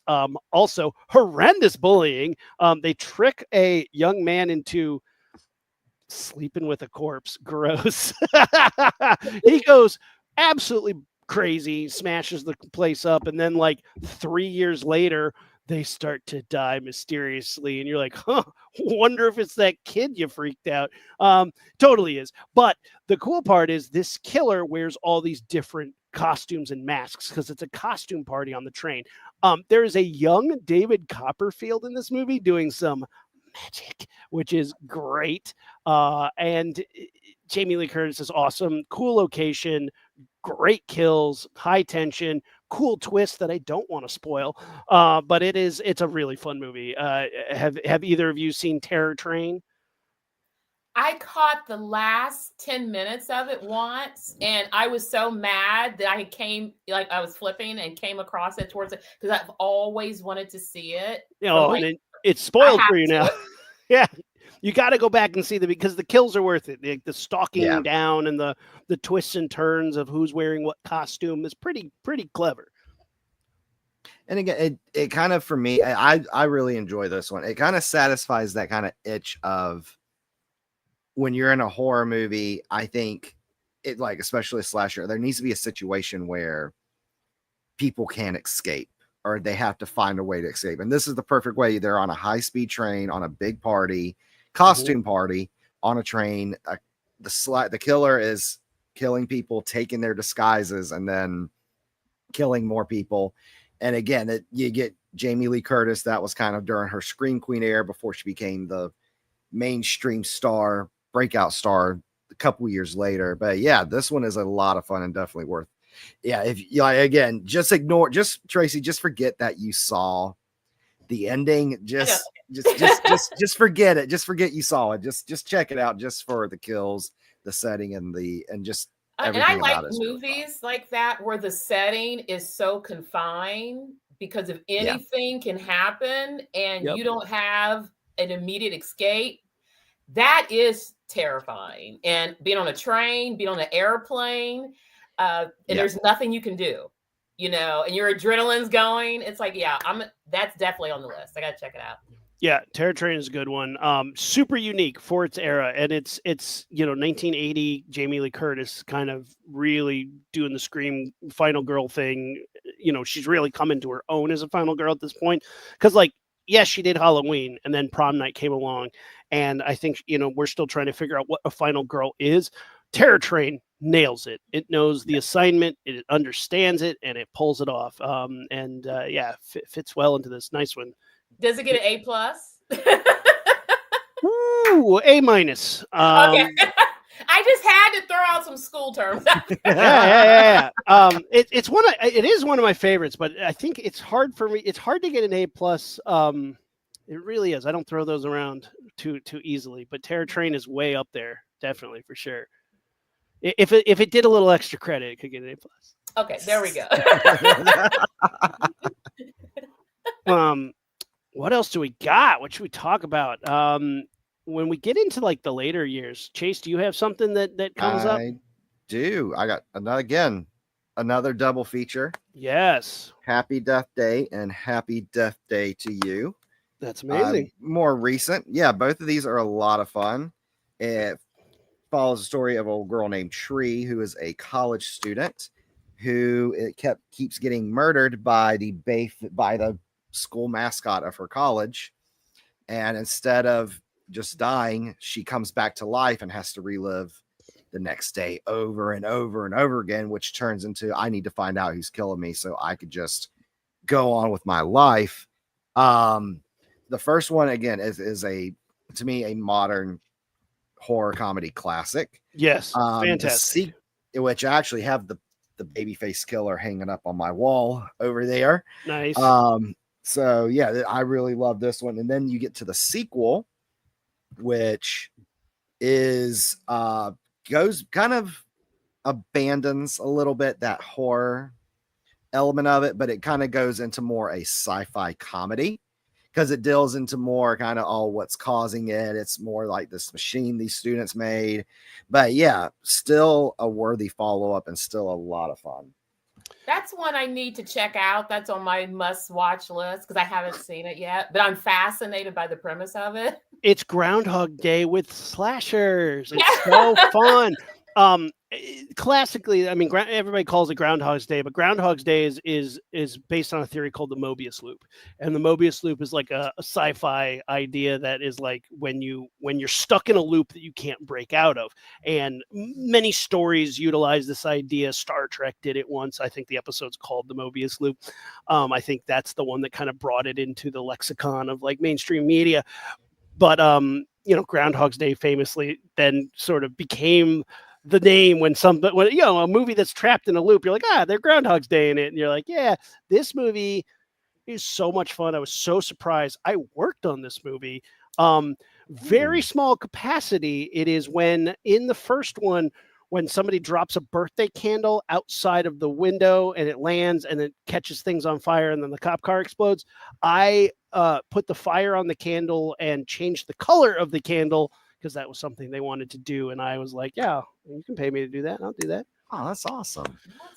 Also, horrendous bullying. They trick a young man into sleeping with a corpse. Gross. He goes absolutely crazy, smashes the place up, and then like 3 years later, they start to die mysteriously, and you're like, wonder if it's that kid you freaked out. Totally is. But the cool part is this killer wears all these different costumes and masks because it's a costume party on the train. There is a young David Copperfield in this movie doing some magic, which is great. And Jamie Lee Curtis is awesome. Cool location, great kills, high tension, cool twist that I don't want to spoil. But it's a really fun movie. Have either of you seen Terror Train? I caught the last 10 minutes of it once, and I was so mad that I was flipping and came across it towards it because I've always wanted to see it. And it's spoiled for you now. Yeah. You got to go back and see them because the kills are worth it. The stalking down and the twists and turns of who's wearing what costume is pretty clever. And again, it kind of, for me, I really enjoy this one. It kind of satisfies that kind of itch of when you're in a horror movie. I think it, like, especially a slasher, there needs to be a situation where people can't escape or they have to find a way to escape. And this is the perfect way. They're on a high-speed train on a big party, costume party on a train. The killer is killing people, taking their disguises, and then killing more people. And again, you get Jamie Lee Curtis. That was kind of during her Scream Queen era before she became the mainstream star, breakout star a couple years later. But yeah, this one is a lot of fun and definitely worth. Yeah, if you again, just Tracy, just forget that you saw the ending. Just forget it. Just forget you saw it. Just check it out just for the kills, the setting, and just everything. And I like movies like that where the setting is so confined because if anything can happen and you don't have an immediate escape, that is terrifying. And being on a train, being on an airplane, and there's nothing you can do, and your adrenaline's going. It's like, that's definitely on the list. I got to check it out. Yeah, Terror Train is a good one. Super unique for its era, and it's 1980 Jamie Lee Curtis kind of really doing the Scream final girl thing. She's really coming to her own as a final girl at this point because, yes, she did Halloween, and then Prom Night came along, and I think we're still trying to figure out what a final girl is. Terror Train nails it. It knows the assignment, it understands it, and it pulls it off. Fits well into this nice one. Does it get an A+? Ooh, A-. Okay. I just had to throw out some school terms. Yeah. It is one of my favorites, but I think it's hard for me. It's hard to get an A+. It really is. I don't throw those around too easily, but Terror Train is way up there, definitely for sure. If it did a little extra credit, it could get an A+. Okay, there we go. What else do we got? What should we talk about? When we get into like the later years, Chase, do you have something that comes up? I do. I got another double feature. Yes. Happy Death Day and Happy Death Day to You. That's amazing. More recent. Yeah, both of these are a lot of fun. It follows the story of a girl named Tree, who is a college student who keeps getting murdered by the school mascot of her college. And instead of just dying, she comes back to life and has to relive the next day over and over and over again, which turns into, I need to find out who's killing me so I could just go on with my life. The first one, again, is to me a modern horror comedy classic. Yes, fantastic. Which I actually have the babyface killer hanging up on my wall over there. Nice. So yeah, I really love this one. And then you get to the sequel, which is goes kind of abandons a little bit that horror element of it, but it kind of goes into more a sci-fi comedy because it deals into more kind of what's causing it. It's more like this machine these students made. But yeah, still a worthy follow-up and still a lot of fun. That's one I need to check out. That's on my must-watch list because I haven't seen it yet, but I'm fascinated by the premise of it. It's Groundhog Day with slashers. It's so fun. Classically, I mean, everybody calls it Groundhog's Day, but Groundhog's Day is based on a theory called the Mobius loop, and the Mobius loop is like a sci-fi idea that is like when you're stuck in a loop that you can't break out of. And many stories utilize this idea. Star Trek did it once. I think the episode's called the Mobius loop. I think that's the one that kind of brought it into the lexicon of like mainstream media. But Groundhog's Day famously then sort of became the name when a movie that's trapped in a loop, you're like, they're Groundhog's Day in it. And you're like, yeah, this movie is so much fun. I was so surprised. I worked on this movie. Very small capacity. It is when in the first one, when somebody drops a birthday candle outside of the window and it lands and it catches things on fire and then the cop car explodes. I put the fire on the candle and changed the color of the candle because that was something they wanted to do. And I was like, yeah, you can pay me to do that. I'll do that. Oh, that's awesome.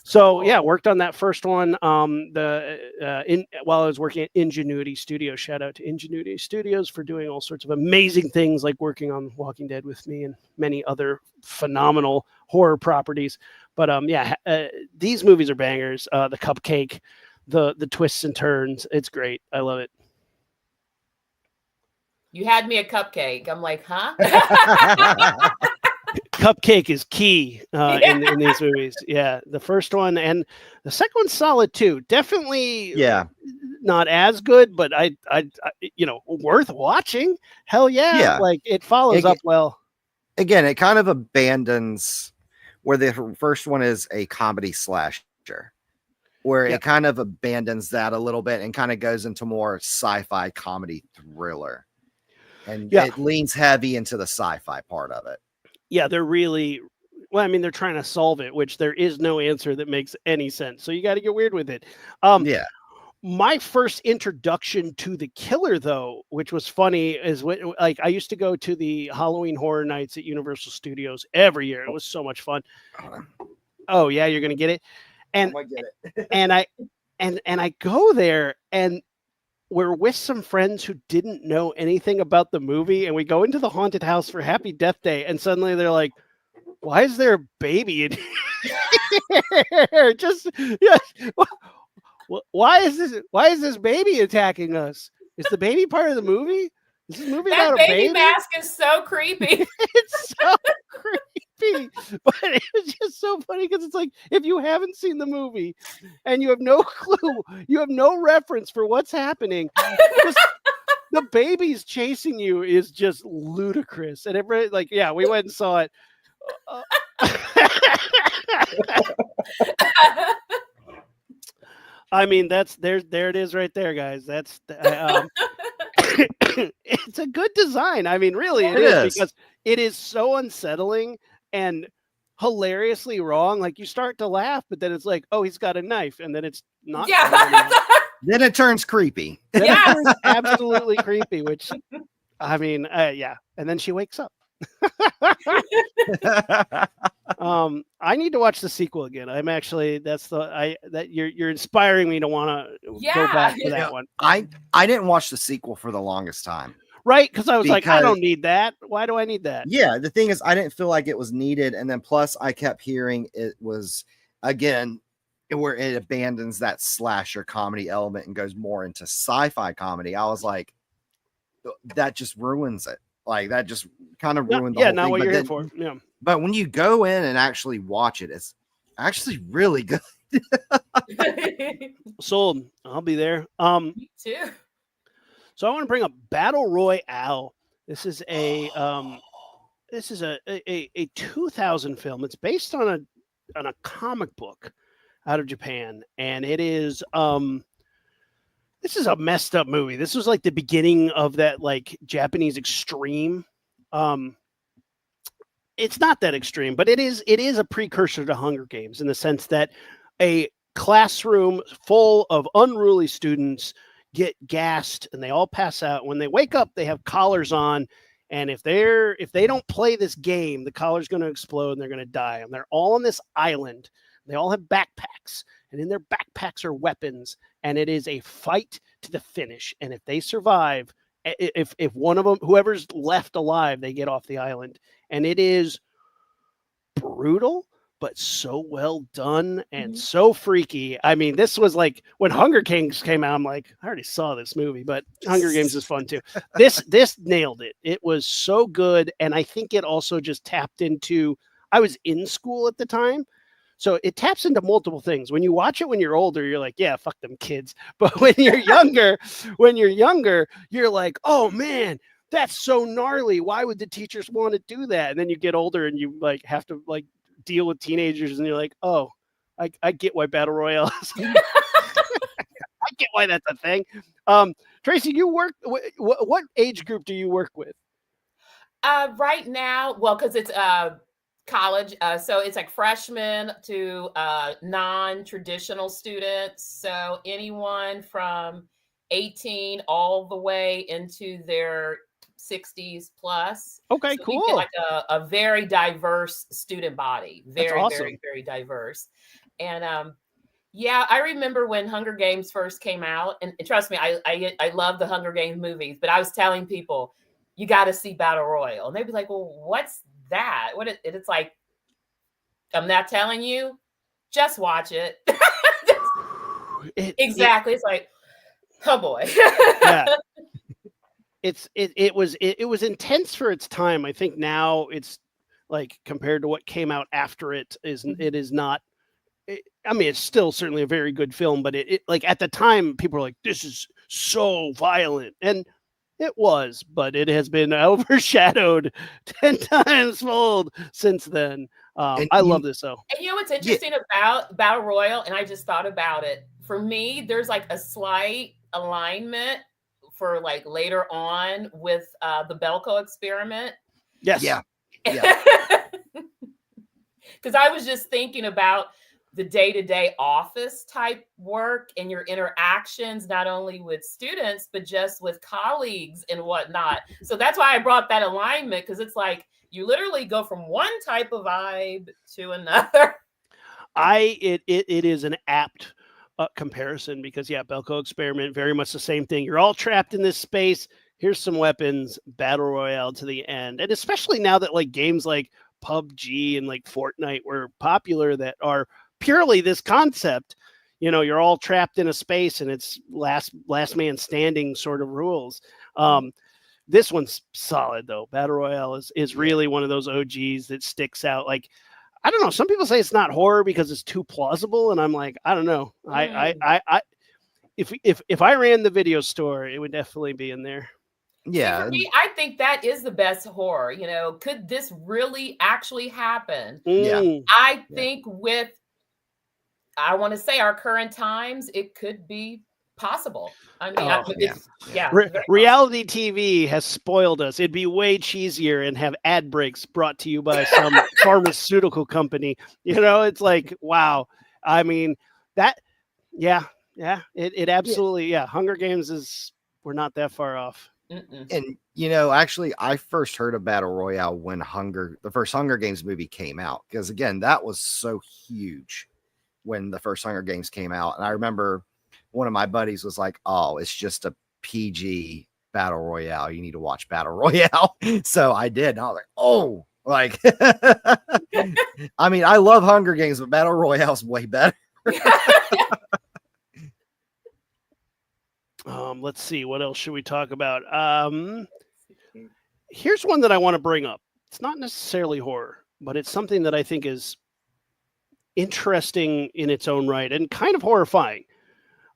So yeah, worked on that first one. While I was working at Ingenuity Studios, shout out to Ingenuity Studios for doing all sorts of amazing things like working on Walking Dead with me and many other phenomenal horror properties. But these movies are bangers. The Cupcake, the twists and turns. It's great. I love it. You had me a cupcake. I'm like, huh? Cupcake is key in these movies. Yeah, the first one and the second one's solid too. Definitely, not as good, but I worth watching. Hell yeah, like it follows up well. Again, it kind of abandons where the first one is a comedy slasher, where it kind of abandons that a little bit and kind of goes into more sci-fi comedy thriller. And it leans heavy into the sci-fi part of it. Yeah, they're really, well, I mean, they're trying to solve it, which there is no answer that makes any sense. So you got to get weird with it. My first introduction to the killer, though, which was funny, is when I used to go to the Halloween Horror Nights at Universal Studios every year. It was so much fun. Oh yeah, you're gonna get it. And I get it. and I go there and we're with some friends who didn't know anything about the movie, and we go into the haunted house for Happy Death Day, and suddenly they're like, why is there a baby in here? Why is this baby attacking us? Is the baby part of the movie? Is this movie about a baby? That baby mask is so creepy. It's so creepy. But it was just so funny because it's like, if you haven't seen the movie and you have no clue, you have no reference for what's happening, the baby's chasing you is just ludicrous. And everybody, like, yeah, we went and saw it. I mean, there it is right there, guys. That's it's a good design. I mean, really, it It is is. because it is so unsettling and hilariously wrong. Like you start to laugh, but then it's like, oh, he's got a knife, and then it's not funny Yeah. anymore. Then it turns creepy. Then it Yes. turns absolutely creepy. Which, I mean, yeah. And then she wakes up. I need to watch the sequel again. I'm actually you're inspiring me to want to go back to You that know, one. I didn't watch the sequel for the longest time. Right? Because I was like, I Because don't need that. Why do I need that? yeah, the thing is, I didn't feel like it was needed, and then plus I kept hearing it was again where it abandons that slasher comedy element and goes more into sci-fi comedy. I was like, that just ruins it. Like that just kind of ruined the Yeah, whole not thing. what But you're here then, for. Yeah. but when you go in and actually watch it, it's actually really good. Sold. I'll be there. Me too. So I want to bring up Battle Royale. This is a 2000 film. It's based on a comic book out of Japan, and it is this is a messed up movie. This was like the beginning of that like Japanese extreme. It's not that extreme, but it is a precursor to Hunger Games in the sense that a classroom full of unruly students get gassed and they all pass out. When they wake up, they have collars on, and if they don't play this game, the collar's going to explode and they're going to die. And they're all on this island. They all have backpacks, and in their backpacks are weapons, and it is a fight to the finish. And if they survive, if one of them, whoever's left alive, they get off the island. And it is brutal, but so well done and so freaky. I mean, this was like when Hunger Games came out, I'm like, I already saw this movie, but Hunger Games is fun too. This nailed it. It was so good. And I think it also just tapped into, I was in school at the time. So it taps into multiple things. When you watch it when you're older, you're like, yeah, fuck them kids. But when you're younger, you're like, oh man, that's so gnarly. Why would the teachers want to do that? And then you get older and you like have to like deal with teenagers and you're like, oh, I get why Battle Royale is. I get why that's a thing. Tracy, you work, what age group do you work with? Right now, well, because it's college, so it's like freshmen to non-traditional students. So anyone from 18 all the way into their 60s plus. Okay, So we get cool. like a very diverse student body. That's Very, awesome. very, very diverse. And yeah, I remember when Hunger Games first came out, and trust me, I love the Hunger Games movies, but I was telling people, you got to see Battle Royale. And they'd be like, well, what's that? It's like, I'm not telling you, just watch it. Exactly. It's like, oh boy. Yeah. It was intense for its time. I think now it's like compared to what came out after it is not. I mean, it's still certainly a very good film, but it like at the time people were like, this is so violent, and it was, but it has been overshadowed 10 times fold since then. I love this though. And you know what's interesting about Battle Royale, and I just thought about it. For me, there's like a slight alignment for like later on with the Belko experiment. Yes. Yeah. Because I was just thinking about the day-to-day office type work and your interactions, not only with students, but just with colleagues and whatnot. So that's why I brought that alignment, because it's like you literally go from one type of vibe to another. It is an apt comparison because Belko experiment, very much the same thing. You're all trapped in this space. Here's some weapons, battle royale to the end. And especially now that like games like PUBG and like Fortnite were popular that are purely this concept, you're all trapped in a space and it's last man standing sort of rules. This one's solid though. Battle Royale is really one of those OGs that sticks out. Like, I don't know. Some people say it's not horror because it's too plausible, and I'm like, I don't know. If I ran the video store, it would definitely be in there. Yeah. See, for me, I think that is the best horror. Could this really actually happen? Yeah. I think with, I want to say our current times, it could be possible. I mean, Oh, it's yeah. very Reality TV has spoiled us. It'd be way cheesier and have ad breaks brought to you by some pharmaceutical company. It's like, wow. I mean, that, yeah, it Yeah. absolutely, yeah. Hunger Games we're not that far off. Mm-mm. And actually, I first heard of Battle Royale when the first Hunger Games movie came out. Because again, that was so huge when the first Hunger Games came out. And I remember one of my buddies was like, "Oh, it's just a PG Battle Royale. You need to watch Battle Royale." So I did. And I was like, "Oh, like," I mean, I love Hunger Games, but Battle Royale is way better. Let's see, what else should we talk about? Here's one that I want to bring up. It's not necessarily horror, but it's something that I think is interesting in its own right and kind of horrifying.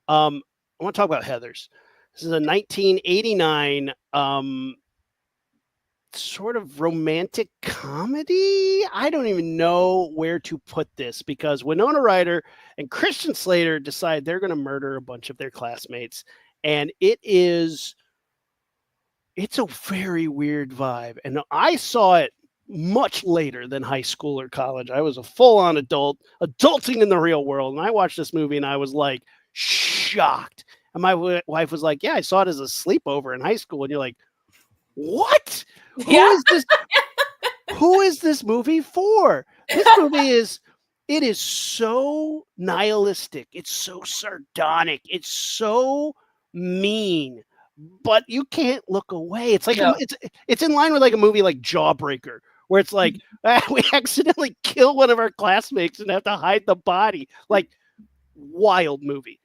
I want to talk about Heathers. This is a 1989 sort of romantic comedy. I don't even know where to put this because Winona Ryder and Christian Slater decide they're going to murder a bunch of their classmates, and it's a very weird vibe. And I saw it much later than high school or college. I was a full-on adulting in the real world, and I watched this movie and I was like shocked. And my wife was like, "Yeah, I saw it as a sleepover in high school." And you're like, "What? Who Yeah. is this? Who is this movie for?" This movie it is so nihilistic. It's so sardonic. It's so mean, but you can't look away. It's like No. it's in line with like a movie like Jawbreaker, where it's like we accidentally kill one of our classmates and have to hide the body. Like, wild movie,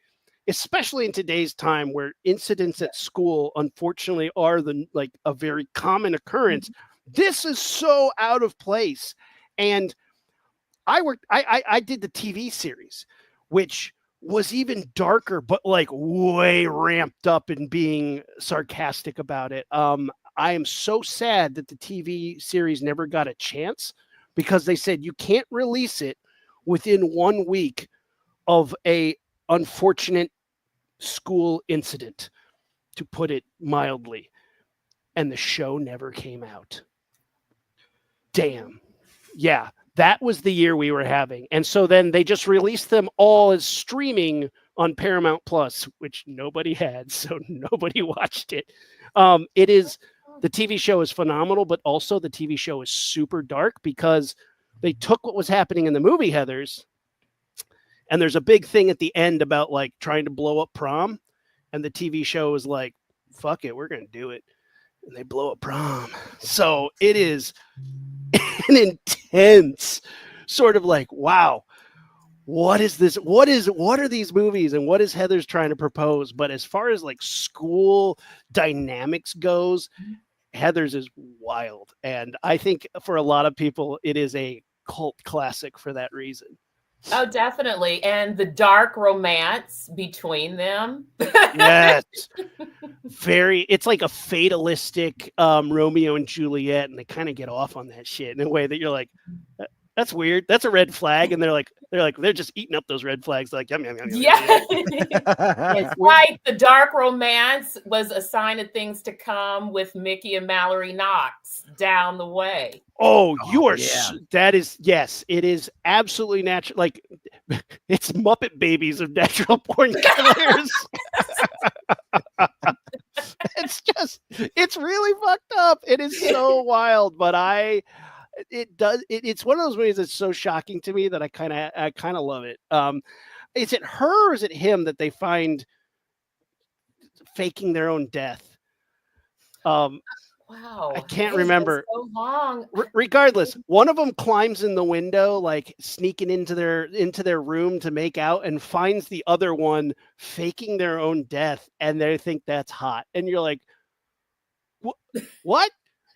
especially in today's time where incidents at school unfortunately are a very common occurrence. This is so out of place. And I did the TV series, which was even darker, but like way ramped up in being sarcastic about it. I am so sad that the TV series never got a chance because they said you can't release it within 1 week of a unfortunate school incident, to put it mildly. And the show never came out. Damn. Yeah, that was the year we were having. And so then they just released them all as streaming on Paramount Plus, which nobody had, so nobody watched it. The TV show is phenomenal, but also the TV show is super dark because they took what was happening in the movie Heathers, and there's a big thing at the end about like trying to blow up prom, and the TV show is like, fuck it, we're going to do it. And they blow up prom. So it is an intense sort of like, wow, what is this? What are these movies, and what is Heathers trying to propose? But as far as like school dynamics goes, Heathers is wild. And I think for a lot of people, it is a cult classic for that reason. Oh, definitely. And the dark romance between them. Yes. It's like a fatalistic Romeo and Juliet, and they kind of get off on that shit in a way that you're like, that's weird. That's a red flag. And they're just eating up those red flags. Like, yum, yum, yum, yum, Yeah. It's right. The dark romance was a sign of things to come with Mickey and Mallory Knox down the way. Oh, you are. Yeah. That is, yes, it is absolutely natural. Like, it's Muppet Babies of natural born killers. It's really fucked up. It is so wild, but it's one of those movies that's so shocking to me that I kind of love it. Is it her or is it him that they find faking their own death? Wow. I can't remember. So long. Regardless, one of them climbs in the window, like sneaking into their room to make out, and finds the other one faking their own death, and they think that's hot. And you're like, what?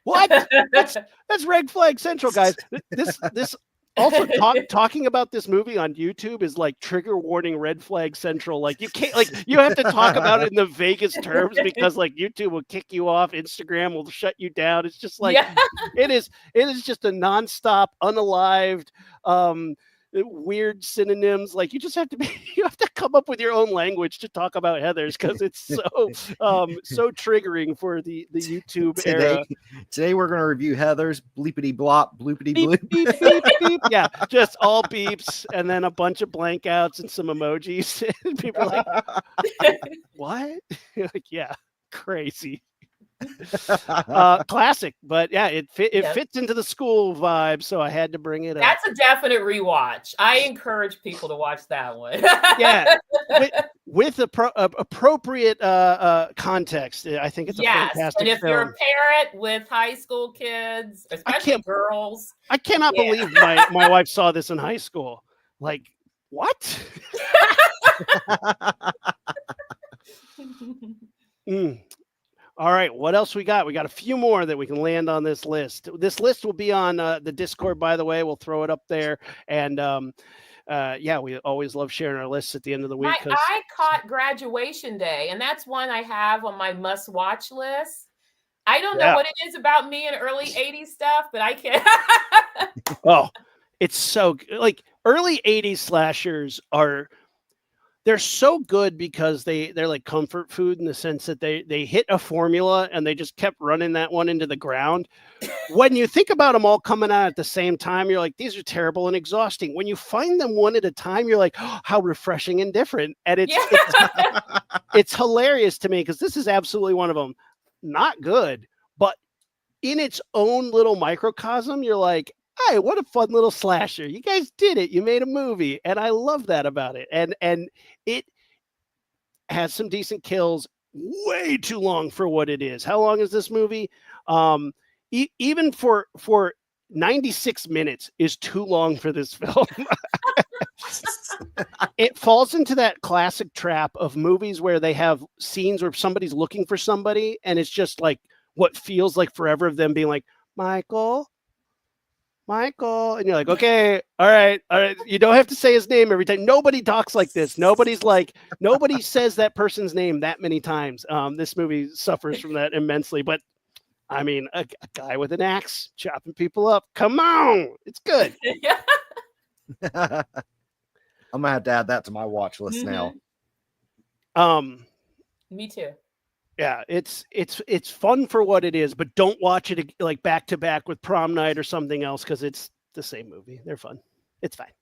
That's red flag central, guys. This also talking about this movie on YouTube is like trigger warning red flag central. Like you can't, like you have to talk about it in the vaguest terms because like YouTube will kick you off, Instagram will shut you down. It's just like it is just a nonstop, unalived weird synonyms. Like you just have to be, you have to come up with your own language to talk about Heathers because it's so triggering for the YouTube era. Today we're going to review Heathers, bleepity blop, bloopity Beep, bloop. beep, beep, beep. Yeah, just all beeps and then a bunch of blank outs and some emojis. And people are like, what? Like, yeah, crazy. Classic, but yeah, it fits into the school vibe, so I had to bring it up. That's a definite rewatch. I encourage people to watch that one. Yeah, with appropriate context. I think it's a fantastic and if film. you're a parent with high school kids, especially girls, I cannot believe my wife saw this in high school. Like, what? All right, what else we got? We got a few more that we can land on this list. This list will be on the Discord, by the way. We'll throw it up there. And yeah, we always love sharing our lists at the end of the week. I caught Graduation Day, and that's one I have on my must-watch list. I don't know what it is about me and early 80s stuff, but I can't. Oh, it's so like early 80s slashers they're so good because they're like comfort food in the sense that they hit a formula and they just kept running that one into the ground. When you think about them all coming out at the same time, you're like, these are terrible and exhausting. When you find them one at a time, you're like, oh, how refreshing and different. And it's hilarious to me because this is absolutely one of them. Not good, but in its own little microcosm, you're like, hey, what a fun little slasher. You guys did it. You made a movie. And I love that about it. And it has some decent kills, way too long for what it is. How long is this movie? Even for 96 minutes is too long for this film. It falls into that classic trap of movies where they have scenes where somebody's looking for somebody. And it's just like what feels like forever of them being like, Michael, and you're like, okay, all right. You don't have to say his name every time. Nobody talks like this. Nobody says that person's name that many times. This movie suffers from that immensely. But I mean, a guy with an axe chopping people up. Come on, it's good. I'm gonna have to add that to my watch list now. Me too. Yeah, it's fun for what it is, but don't watch it like back to back with Prom Night or something else because it's the same movie. They're fun. It's fine.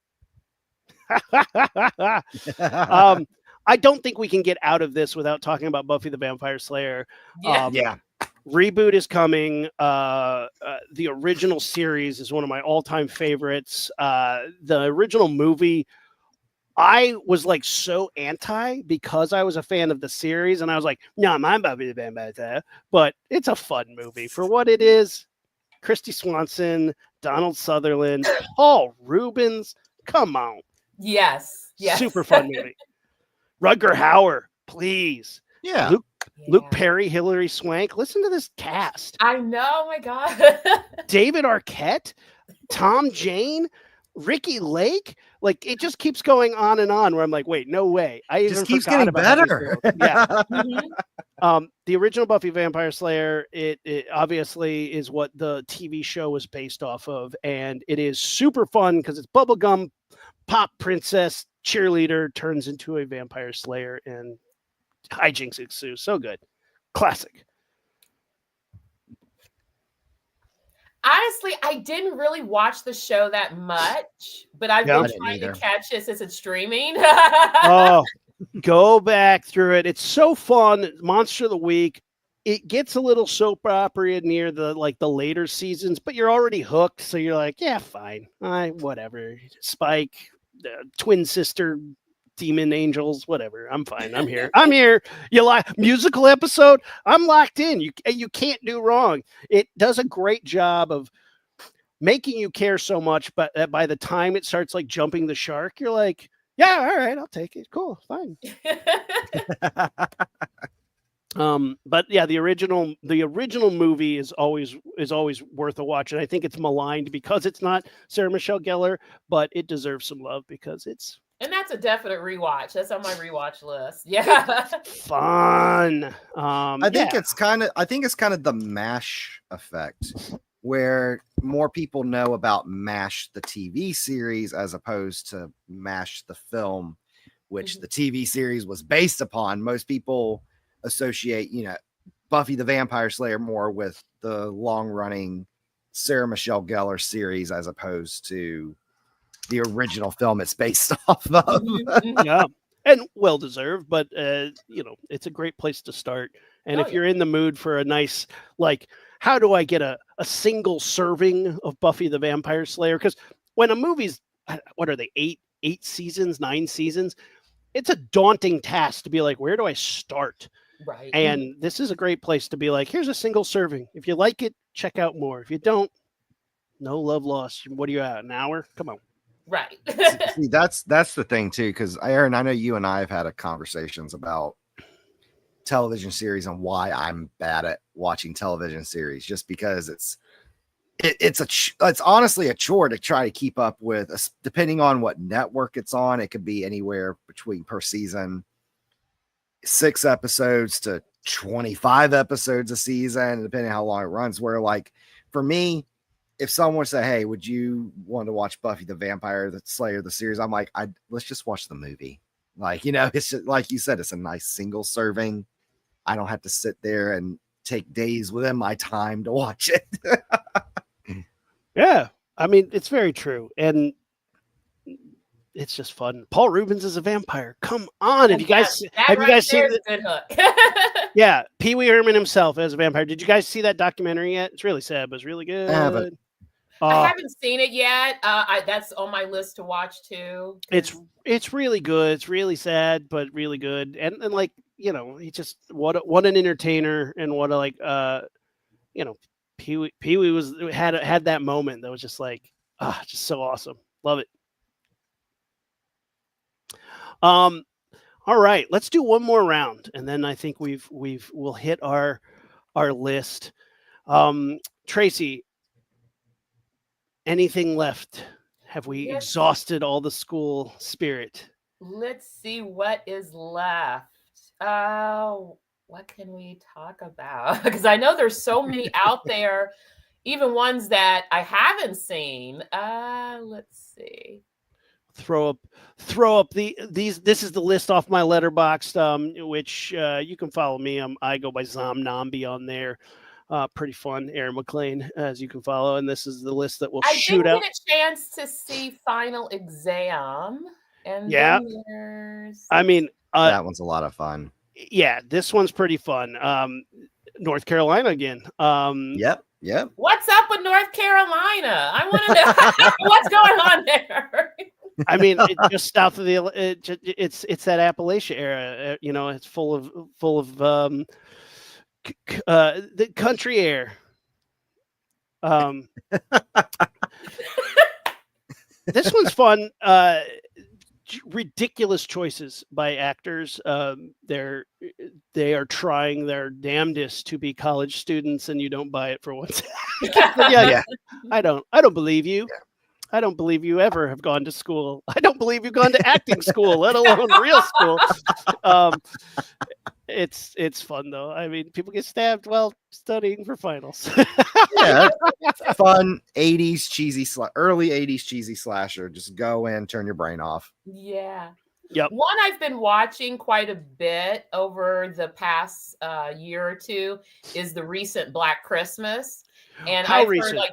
I don't think we can get out of this without talking about Buffy the Vampire Slayer. Reboot is coming. The original series is one of my all-time favorites. The original movie, I was like so anti because I was a fan of the series and I was like, no, I'm Buffy the Vampire Slayer, but it's a fun movie for what it is. Christy Swanson, Donald Sutherland, Paul Rubens. Come on. Yes. Super fun movie. Rutger Hauer, please. Yeah. Luke Perry, Hilary Swank. Listen to this cast. I know, my God. David Arquette, Tom Jane, Ricky Lake. Like it just keeps going on and on where I'm like, wait, no way. I just keeps getting better. Yeah. The original Buffy Vampire Slayer, it obviously is what the TV show was based off of. And it is super fun because it's bubblegum pop princess cheerleader turns into a vampire slayer and hijinks ensues. So good. Classic. Honestly, I didn't really watch the show that much, but I've been trying to catch it since it's streaming. Oh, go back through it. It's so fun. Monster of the Week. It gets a little soap opera near the later seasons, but you're already hooked. So you're like, yeah, fine. Whatever. Spike, twin sister, demon angels, whatever. I'm fine. I'm here. I'm here. You like musical episode? I'm locked in. You can't do wrong. It does a great job of making you care so much, but by the time it starts like jumping the shark, you're like, yeah, all right, I'll take it. Cool, fine. But yeah, the original movie is always worth a watch, and I think it's maligned because it's not Sarah Michelle Gellar, but it deserves some love because it's. And that's a definite rewatch. That's on my rewatch list. Yeah, fun. I think it's kind of the MASH effect, where more people know about MASH, the TV series, as opposed to MASH, the film, which the TV series was based upon. Most people associate, Buffy the Vampire Slayer more with the long running Sarah Michelle Gellar series as opposed to the original film it's based off of. Yeah. And well deserved, but it's a great place to start. And if you're in the mood for a nice, like, how do I get a single serving of Buffy the Vampire Slayer? Because when a movie's, what are they, eight seasons, 9 seasons, it's a daunting task to be like, where do I start? Right. And this is a great place to be like, here's a single serving. If you like it, check out more. If you don't, no love lost. What are you at, an hour? Come on. Right. See, that's the thing too, because Aaron, I know you and I have had conversations about television series and why I'm bad at watching television series, just because it's honestly a chore to try to keep up with, depending on what network it's on. It could be anywhere between, per season, 6 episodes to 25 episodes a season, depending on how long it runs. Where, like, for me, if someone say, hey, would you want to watch Buffy the Vampire Slayer, the series? I'm like, let's just watch the movie. Like, it's just, like you said, it's a nice single serving. I don't have to sit there and take days within my time to watch it. Yeah. I mean, it's very true. And it's just fun. Paul Rubens is a vampire. Come on. Have you guys seen the good hook? Yeah. Pee Wee Herman himself as a vampire. Did you guys see that documentary yet? It's really sad, but it's really good. I haven't seen it yet. That's on my list to watch too. It's really good. It's really sad, but really good. And like, he just, what an entertainer, and what a, like, Pee Wee had that moment that was just like, just so awesome. Love it. All right, let's do one more round, and then I think we'll hit our list. Tracy, anything left? Have we exhausted all the school spirit? Let's see what is left. What can we talk about? Because I know there's so many out there, even ones that I haven't seen. Let's see. Throw up these. This is the list off my Letterboxd, which you can follow me. I go by Zomnambi on there. Pretty fun. Aaron McLean, as you can follow, and this is the list that we'll shoot out. I did get a chance to see Final Exam, and I mean, that one's a lot of fun. Yeah, this one's pretty fun. North Carolina again. Yep. What's up with North Carolina? I want to know what's going on there. I mean, just south of it's that Appalachia area. It's full of the country air. This one's fun. Ridiculous choices by actors. They are trying their damnedest to be college students, and you don't buy it for once. Yeah. I don't believe you. Yeah. I don't believe you ever have gone to school. I don't believe you've gone to acting school, let alone real school. It's fun though. I mean, people get stabbed while studying for finals. Yeah, fun 80s cheesy early 80s cheesy slasher. Just go in, turn your brain off. Yeah. Yep. One I've been watching quite a bit over the past year or two is the recent Black Christmas, and I've heard like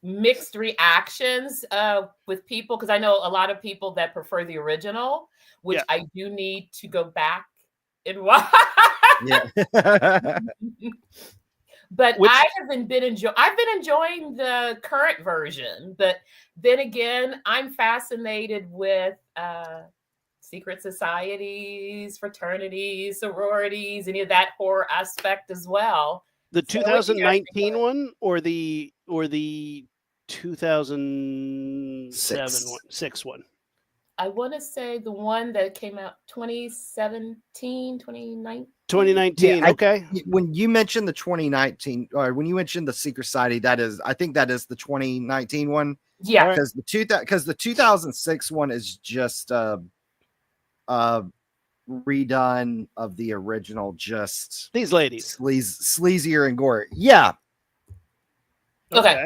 mixed reactions with people, because I know a lot of people that prefer the original, which I do need to go back and watch. Yeah. But I've been enjoying the current version, but then again, I'm fascinated with secret societies, fraternities, sororities, any of that horror aspect as well. The 2019 one or the 2006 one? I want to say the one that came out 2017, 2019. 2019. Yeah, okay. When you mentioned the 2019, or when you mentioned the Secret Society, I think that is the 2019 one. Yeah. Because the 2006 one is just redone of the original, just these ladies, sleazier and gore. Yeah. Okay.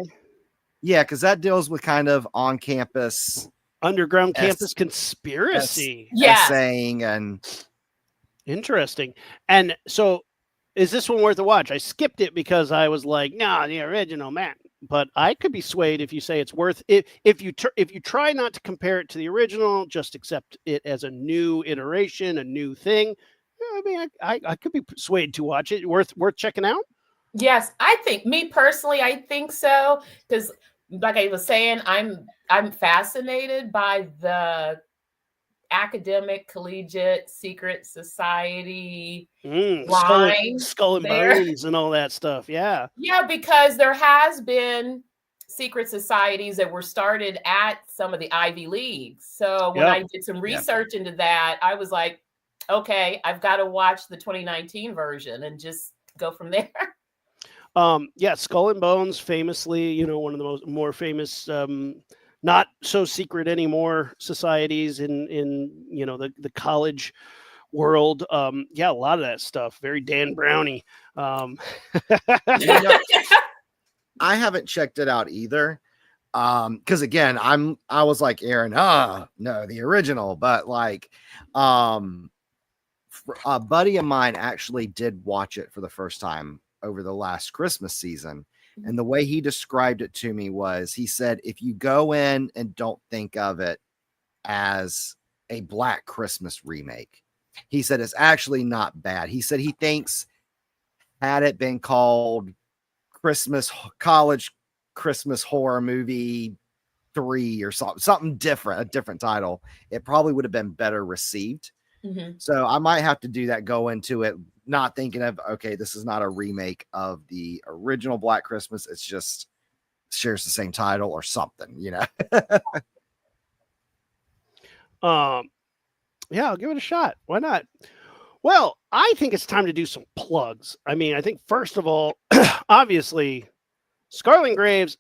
Yeah, because that deals with kind of on campus Underground campus conspiracy. Yes. essaying and Interesting. And so, is this one worth a watch? I skipped it because I was like, nah, the original, man. But I could be swayed if you say it's worth it. If you try not to compare it to the original, just accept it as a new iteration, a new thing. I mean, I could be swayed to watch it. Worth checking out. Yes, I think me personally, I think so because, like I was saying, I'm fascinated by the academic, collegiate, secret society line Skull and there. bones and all that stuff. Yeah. Yeah, because there has been secret societies that were started at some of the Ivy Leagues. So when Yep. I did some research into that, I was like, okay, I've got to watch the 2019 version and just go from there. Yeah, Skull and Bones, famously, one of the more famous, not so secret anymore societies in the college world. Yeah, a lot of that stuff. Very Dan Brownie. you know, I haven't checked it out either. Because again, I was like Aaron, no, the original, but like a buddy of mine actually did watch it for the first time over the last Christmas season. And the way he described it to me was he said, if you go in and don't think of it as a Black Christmas remake, he said it's actually not bad. He said he thinks had it been called college Christmas horror movie 3 or something different, a different title, it probably would have been better received. Mm-hmm. So I might have to do that, go into it not thinking of, okay, this is not a remake of the original Black Christmas. It's just shares the same title or something, Yeah, I'll give it a shot. Why not? Well, I think it's time to do some plugs. I mean, I think first of all, obviously, Scarlet Graves.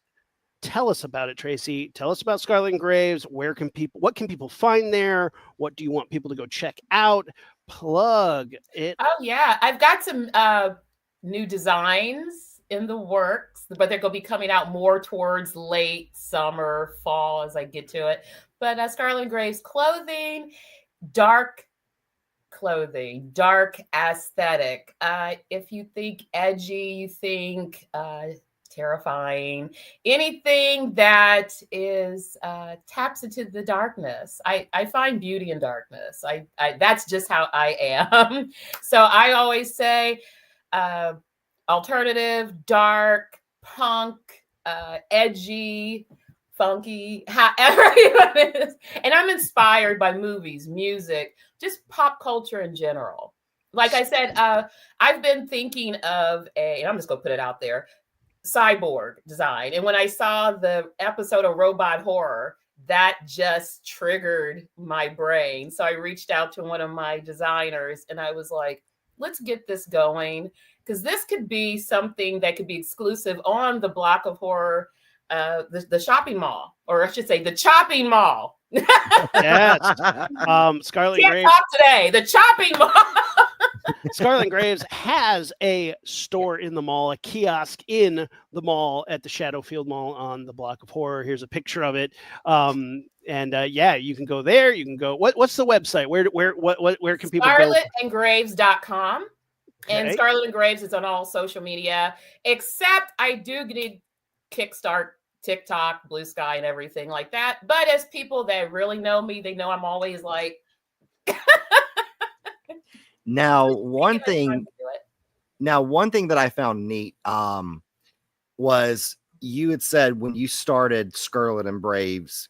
Tell us about it, Tracy. Tell us about Scarlet Graves. What can people find there? What do you want people to go check out? Plug it. Oh yeah, I've got some new designs in the works, but they're going to be coming out more towards late summer, fall as I get to it. But Scarlet Graves clothing, dark clothing, dark aesthetic. If you think edgy, you think terrifying, anything that is taps into the darkness. I find beauty in darkness. I that's just how I am. So I always say alternative, dark, punk, edgy, funky, however you want it. And I'm inspired by movies, music, just pop culture in general. Like I said, I've been thinking of and I'm just gonna put it out there, cyborg design. And when I saw the episode of Robot Horror, that just triggered my brain. So I reached out to one of my designers and I was like, let's get this going. Because this could be something that could be exclusive on the Block of Horror, the shopping mall, or I should say the chopping mall. Yes. Scarlet Can't Graves. talk today. The chopping mall. Scarlet Graves has a store in the mall, a kiosk in the mall at the Shadowfield Mall on the Block of Horror. Here's a picture of it. Yeah, you can go there. You can go. What's the website? Where can people go? ScarletandGraves.com. Okay. And Scarlet and Graves is on all social media, except I do need Kickstart, TikTok, Blue Sky, and everything like that. But as people that really know me, they know I'm always like. Now, one thing that I found neat was you had said when you started Scarlet and Graves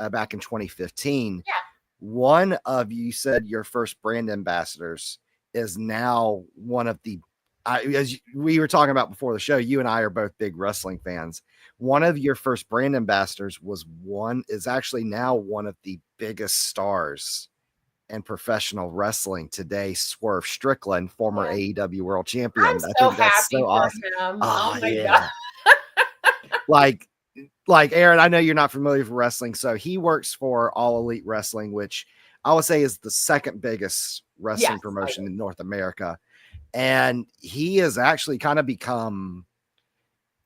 back in 2015, yeah. One of you said your first brand ambassadors is now one of the, as we were talking about before the show, you and I are both big wrestling fans. One of your first brand ambassadors is actually now one of the biggest stars in professional wrestling today, Swerve Strickland, former AEW world champion. I'm so happy for awesome. him. Oh my God. like Aaron, I know you're not familiar with wrestling, so he works for All Elite Wrestling, which I would say is the second biggest wrestling promotion in North America. And he has actually kind of become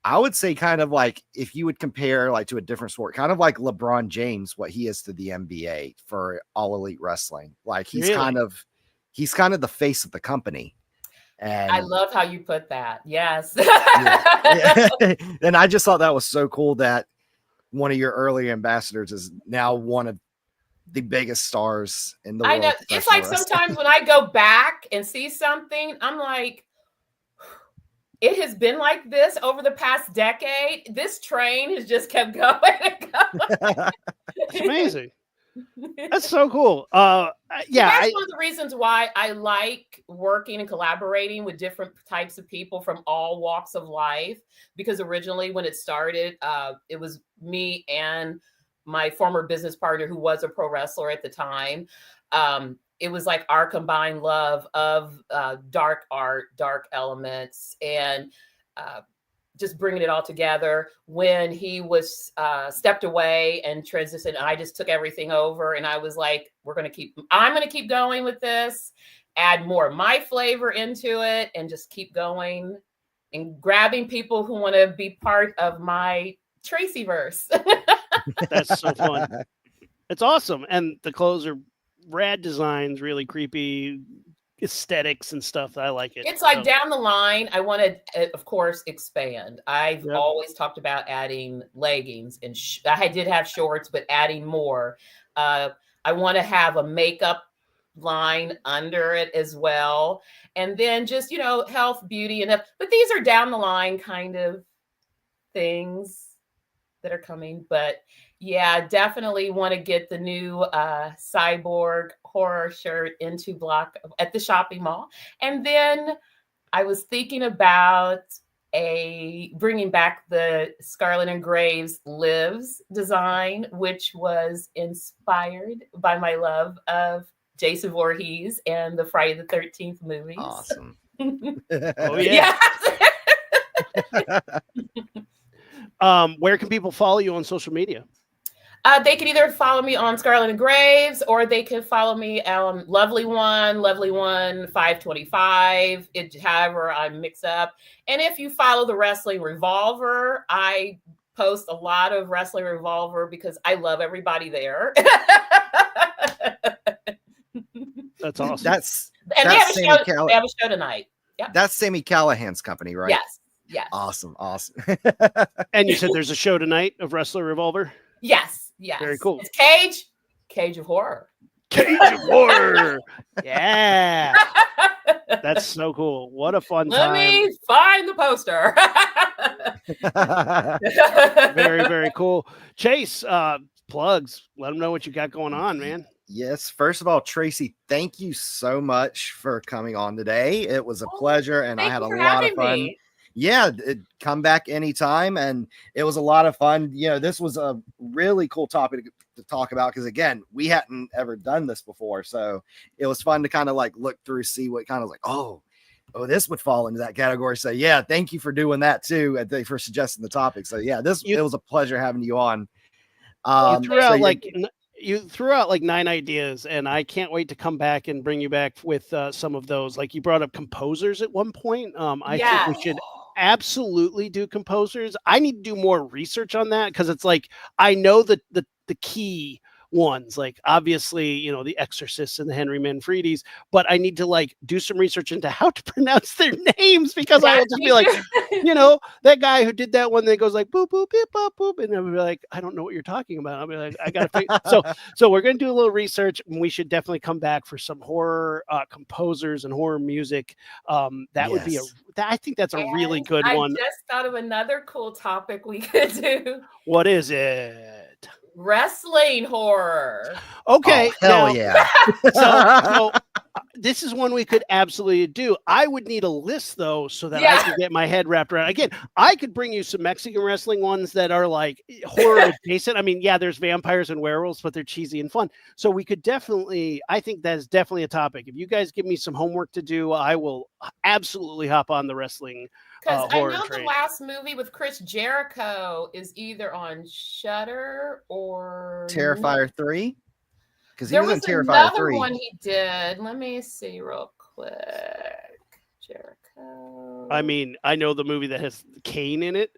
I would say kind of like if you would compare like to a different sport, kind of like LeBron James, what he is to the NBA for All Elite Wrestling. Like he's Really? he's kind of the face of the company. I And love how you put that. Yes. yeah. Yeah. And I just thought that was so cool that one of your early ambassadors is now one of the biggest stars in the I world. know. of It's professional like wrestling. sometimes when I go back and see something, I'm like, it has been like this over the past decade. This train has just kept going and going. It's amazing. That's so cool. See, Yeah, that's one of the reasons why I like working and collaborating with different types of people from all walks of life. Because originally, when it started, it was me and my former business partner, who was a pro wrestler at the time. It was like our combined love of dark art, dark elements, and just bringing it all together. When he was stepped away and transitioned, I just took everything over, and I was like, I'm going to keep going with this, add more of my flavor into it, and just keep going and grabbing people who want to be part of my Tracy verse. that's so fun. It's awesome, and the clothes are rad designs, really creepy aesthetics and stuff. I like it. It's like So, down the line, I want to, of course, expand. I've yeah. always talked about adding leggings, and I did have shorts, but adding more. I want to have a makeup line under it as well, and then just health, beauty, and but these are down the line kind of things that are coming. But yeah, definitely want to get the new cyborg horror shirt into block at the shopping mall. And then I was thinking about bringing back the Scarlet and Graves Lives design, which was inspired by my love of Jason Voorhees and the Friday the 13th movies. Awesome. Oh yeah. Where can people follow you on social media? They can either follow me on Scarlet and Graves, or they can follow me on Lovely One 525. However I mix up. And if you follow the Wrestling Revolver, I post a lot of Wrestling Revolver because I love everybody there. That's awesome. They have a show tonight. Yep. That's Sammy Callahan's company, right? Yes. Yes. Awesome. And you said there's a show tonight of Wrestler Revolver? Yes. Yes. Very cool. It's Cage of Horror. Cage of Horror. Yeah. That's so cool. What a fun time. Let me find the poster. Very, very cool. Chase, plugs. Let them know what you got going on, man. Yes. First of all, Tracy, thank you so much for coming on today. It was a pleasure, and I had a lot of fun. Yeah, come back anytime. And it was a lot of fun. This was a really cool topic to talk about because, again, we hadn't ever done this before. So it was fun to kind of like look through, see what kind of like, oh, this would fall into that category. So, yeah, thank you for doing that, too, for suggesting the topic. So, yeah, it was a pleasure having you on. You threw out like 9 ideas, and I can't wait to come back and bring you back with some of those. Like you brought up composers at one point. I think we should absolutely do composers. I need to do more research on that because it's like I know the key ones, like obviously the Exorcists and the Henry Manfredis, but I need to like do some research into how to pronounce their names because I will just be like, that guy who did that one that goes like boop boop beep boop boop, and I'll be like, I don't know what you're talking about. I'll be like, I gotta figure. So we're gonna do a little research, and we should definitely come back for some horror composers and horror music. That would be I think that's a really good one. I just thought of another cool topic we could do. What is it? Wrestling horror. Okay. Hell yeah. So this is one we could absolutely do. I would need a list though, so that I can get my head wrapped around. Again, I could bring you some Mexican wrestling ones that are like horror adjacent. I mean, there's vampires and werewolves, but they're cheesy and fun. So we could I think that is definitely a topic. If you guys give me some homework to do, I will absolutely hop on the wrestling. Because I know the last movie with Chris Jericho is either on Shudder or Terrifier 3. Because he there was in was Terrifier 3. Another one he did. Let me see real quick. Jericho. I mean, I know the movie that has Kane in it.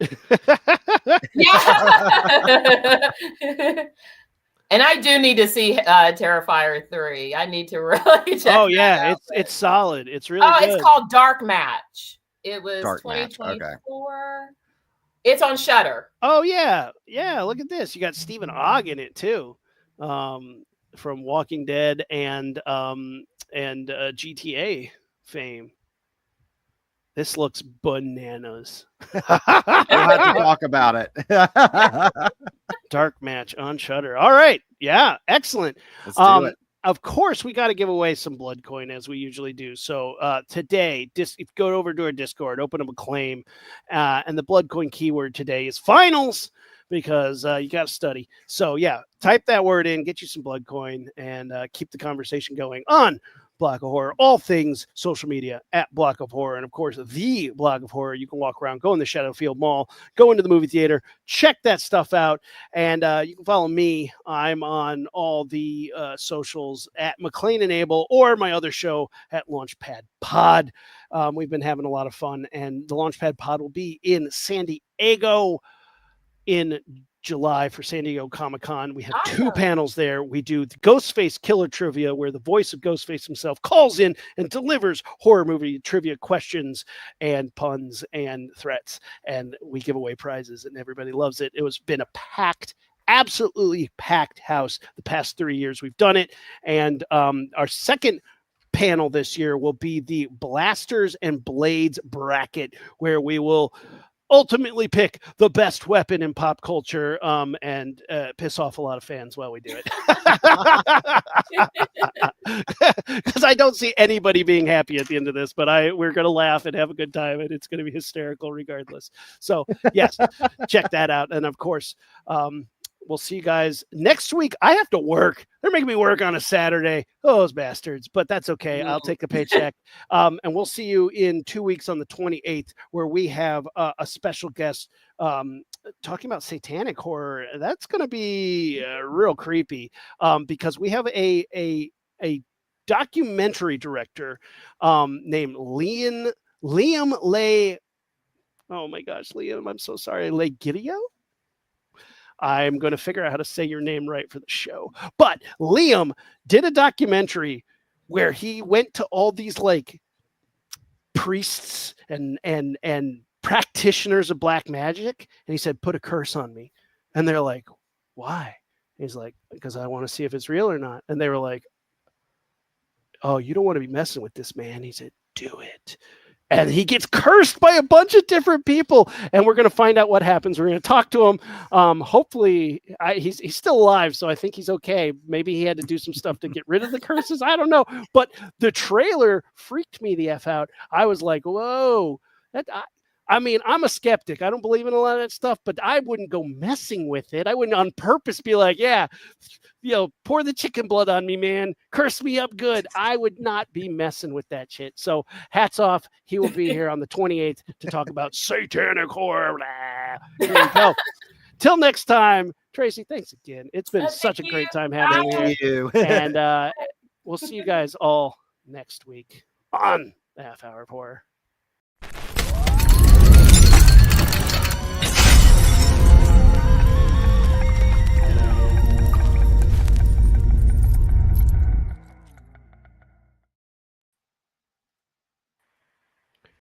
Yeah. And I do need to see Terrifier 3. I need to really check Oh that yeah, out. it's solid. It's really Oh, good. it's called Dark Match. It was Dark Match, okay. 2024. It's on Shudder. Oh yeah, yeah. Look at this. You got Stephen Ogg in it too, from Walking Dead and GTA fame. This looks bananas. We'll have to talk about it. Dark Match on Shudder. All right, yeah, excellent. Let's do it. Of course, we got to give away some blood coin as we usually do. So today, go over to our Discord, open up a claim, and the blood coin keyword today is finals because you got to study. So yeah, type that word in, get you some blood coin, and keep the conversation going on Block of Horror. All things social media at Block of Horror, and of course the Block of Horror. You can walk around, go in the Shadowfield Mall, go into the movie theater, check that stuff out, and you can follow me. I'm on all the socials at McLean and Abel, or my other show at Launchpad Pod. We've been having a lot of fun, and the Launchpad Pod will be in San Diego in July for San Diego Comic-Con. We have two panels there. We do the Ghostface Killer Trivia, where the voice of Ghostface himself calls in and delivers horror movie trivia questions and puns and threats. And we give away prizes, and everybody loves it. It has been a absolutely packed house the past 3 years we've done it. And our second panel this year will be the Blasters and Blades bracket, where we will ultimately pick the best weapon in pop culture and piss off a lot of fans while we do it. Because I don't see anybody being happy at the end of this, but we're going to laugh and have a good time, and it's going to be hysterical regardless. So yes, check that out. And of course, we'll see you guys next week. I have to work. They're making me work on a Saturday. Oh, those bastards. But that's okay. I'll take the paycheck. And we'll see you in 2 weeks on the 28th, where we have a special guest talking about satanic horror. That's going to be real creepy because we have a documentary director named Liam Lay. Oh my gosh, Liam, I'm so sorry. Legidio? I'm going to figure out how to say your name right for the show. But Liam did a documentary where he went to all these like priests and practitioners of black magic, and he said, "Put a curse on me." And they're like, "Why?" He's like, "Because I want to see if it's real or not." And they were like, "Oh, you don't want to be messing with this man." He said, "Do it." And he gets cursed by a bunch of different people, and we're going to find out what happens. We're going to talk to him. Hopefully, he's still alive, so I think he's okay. Maybe he had to do some stuff to get rid of the curses. I don't know. But the trailer freaked me the F out. I was like, whoa. I mean, I'm a skeptic. I don't believe in a lot of that stuff, but I wouldn't go messing with it. I wouldn't on purpose be like, yeah, pour the chicken blood on me, man. Curse me up good. I would not be messing with that shit. So hats off. He will be here on the 28th to talk about satanic horror. Here we go. Till next time, Tracy, thanks again. It's been such a great time having you. And we'll see you guys all next week on the Half Hour of Horror.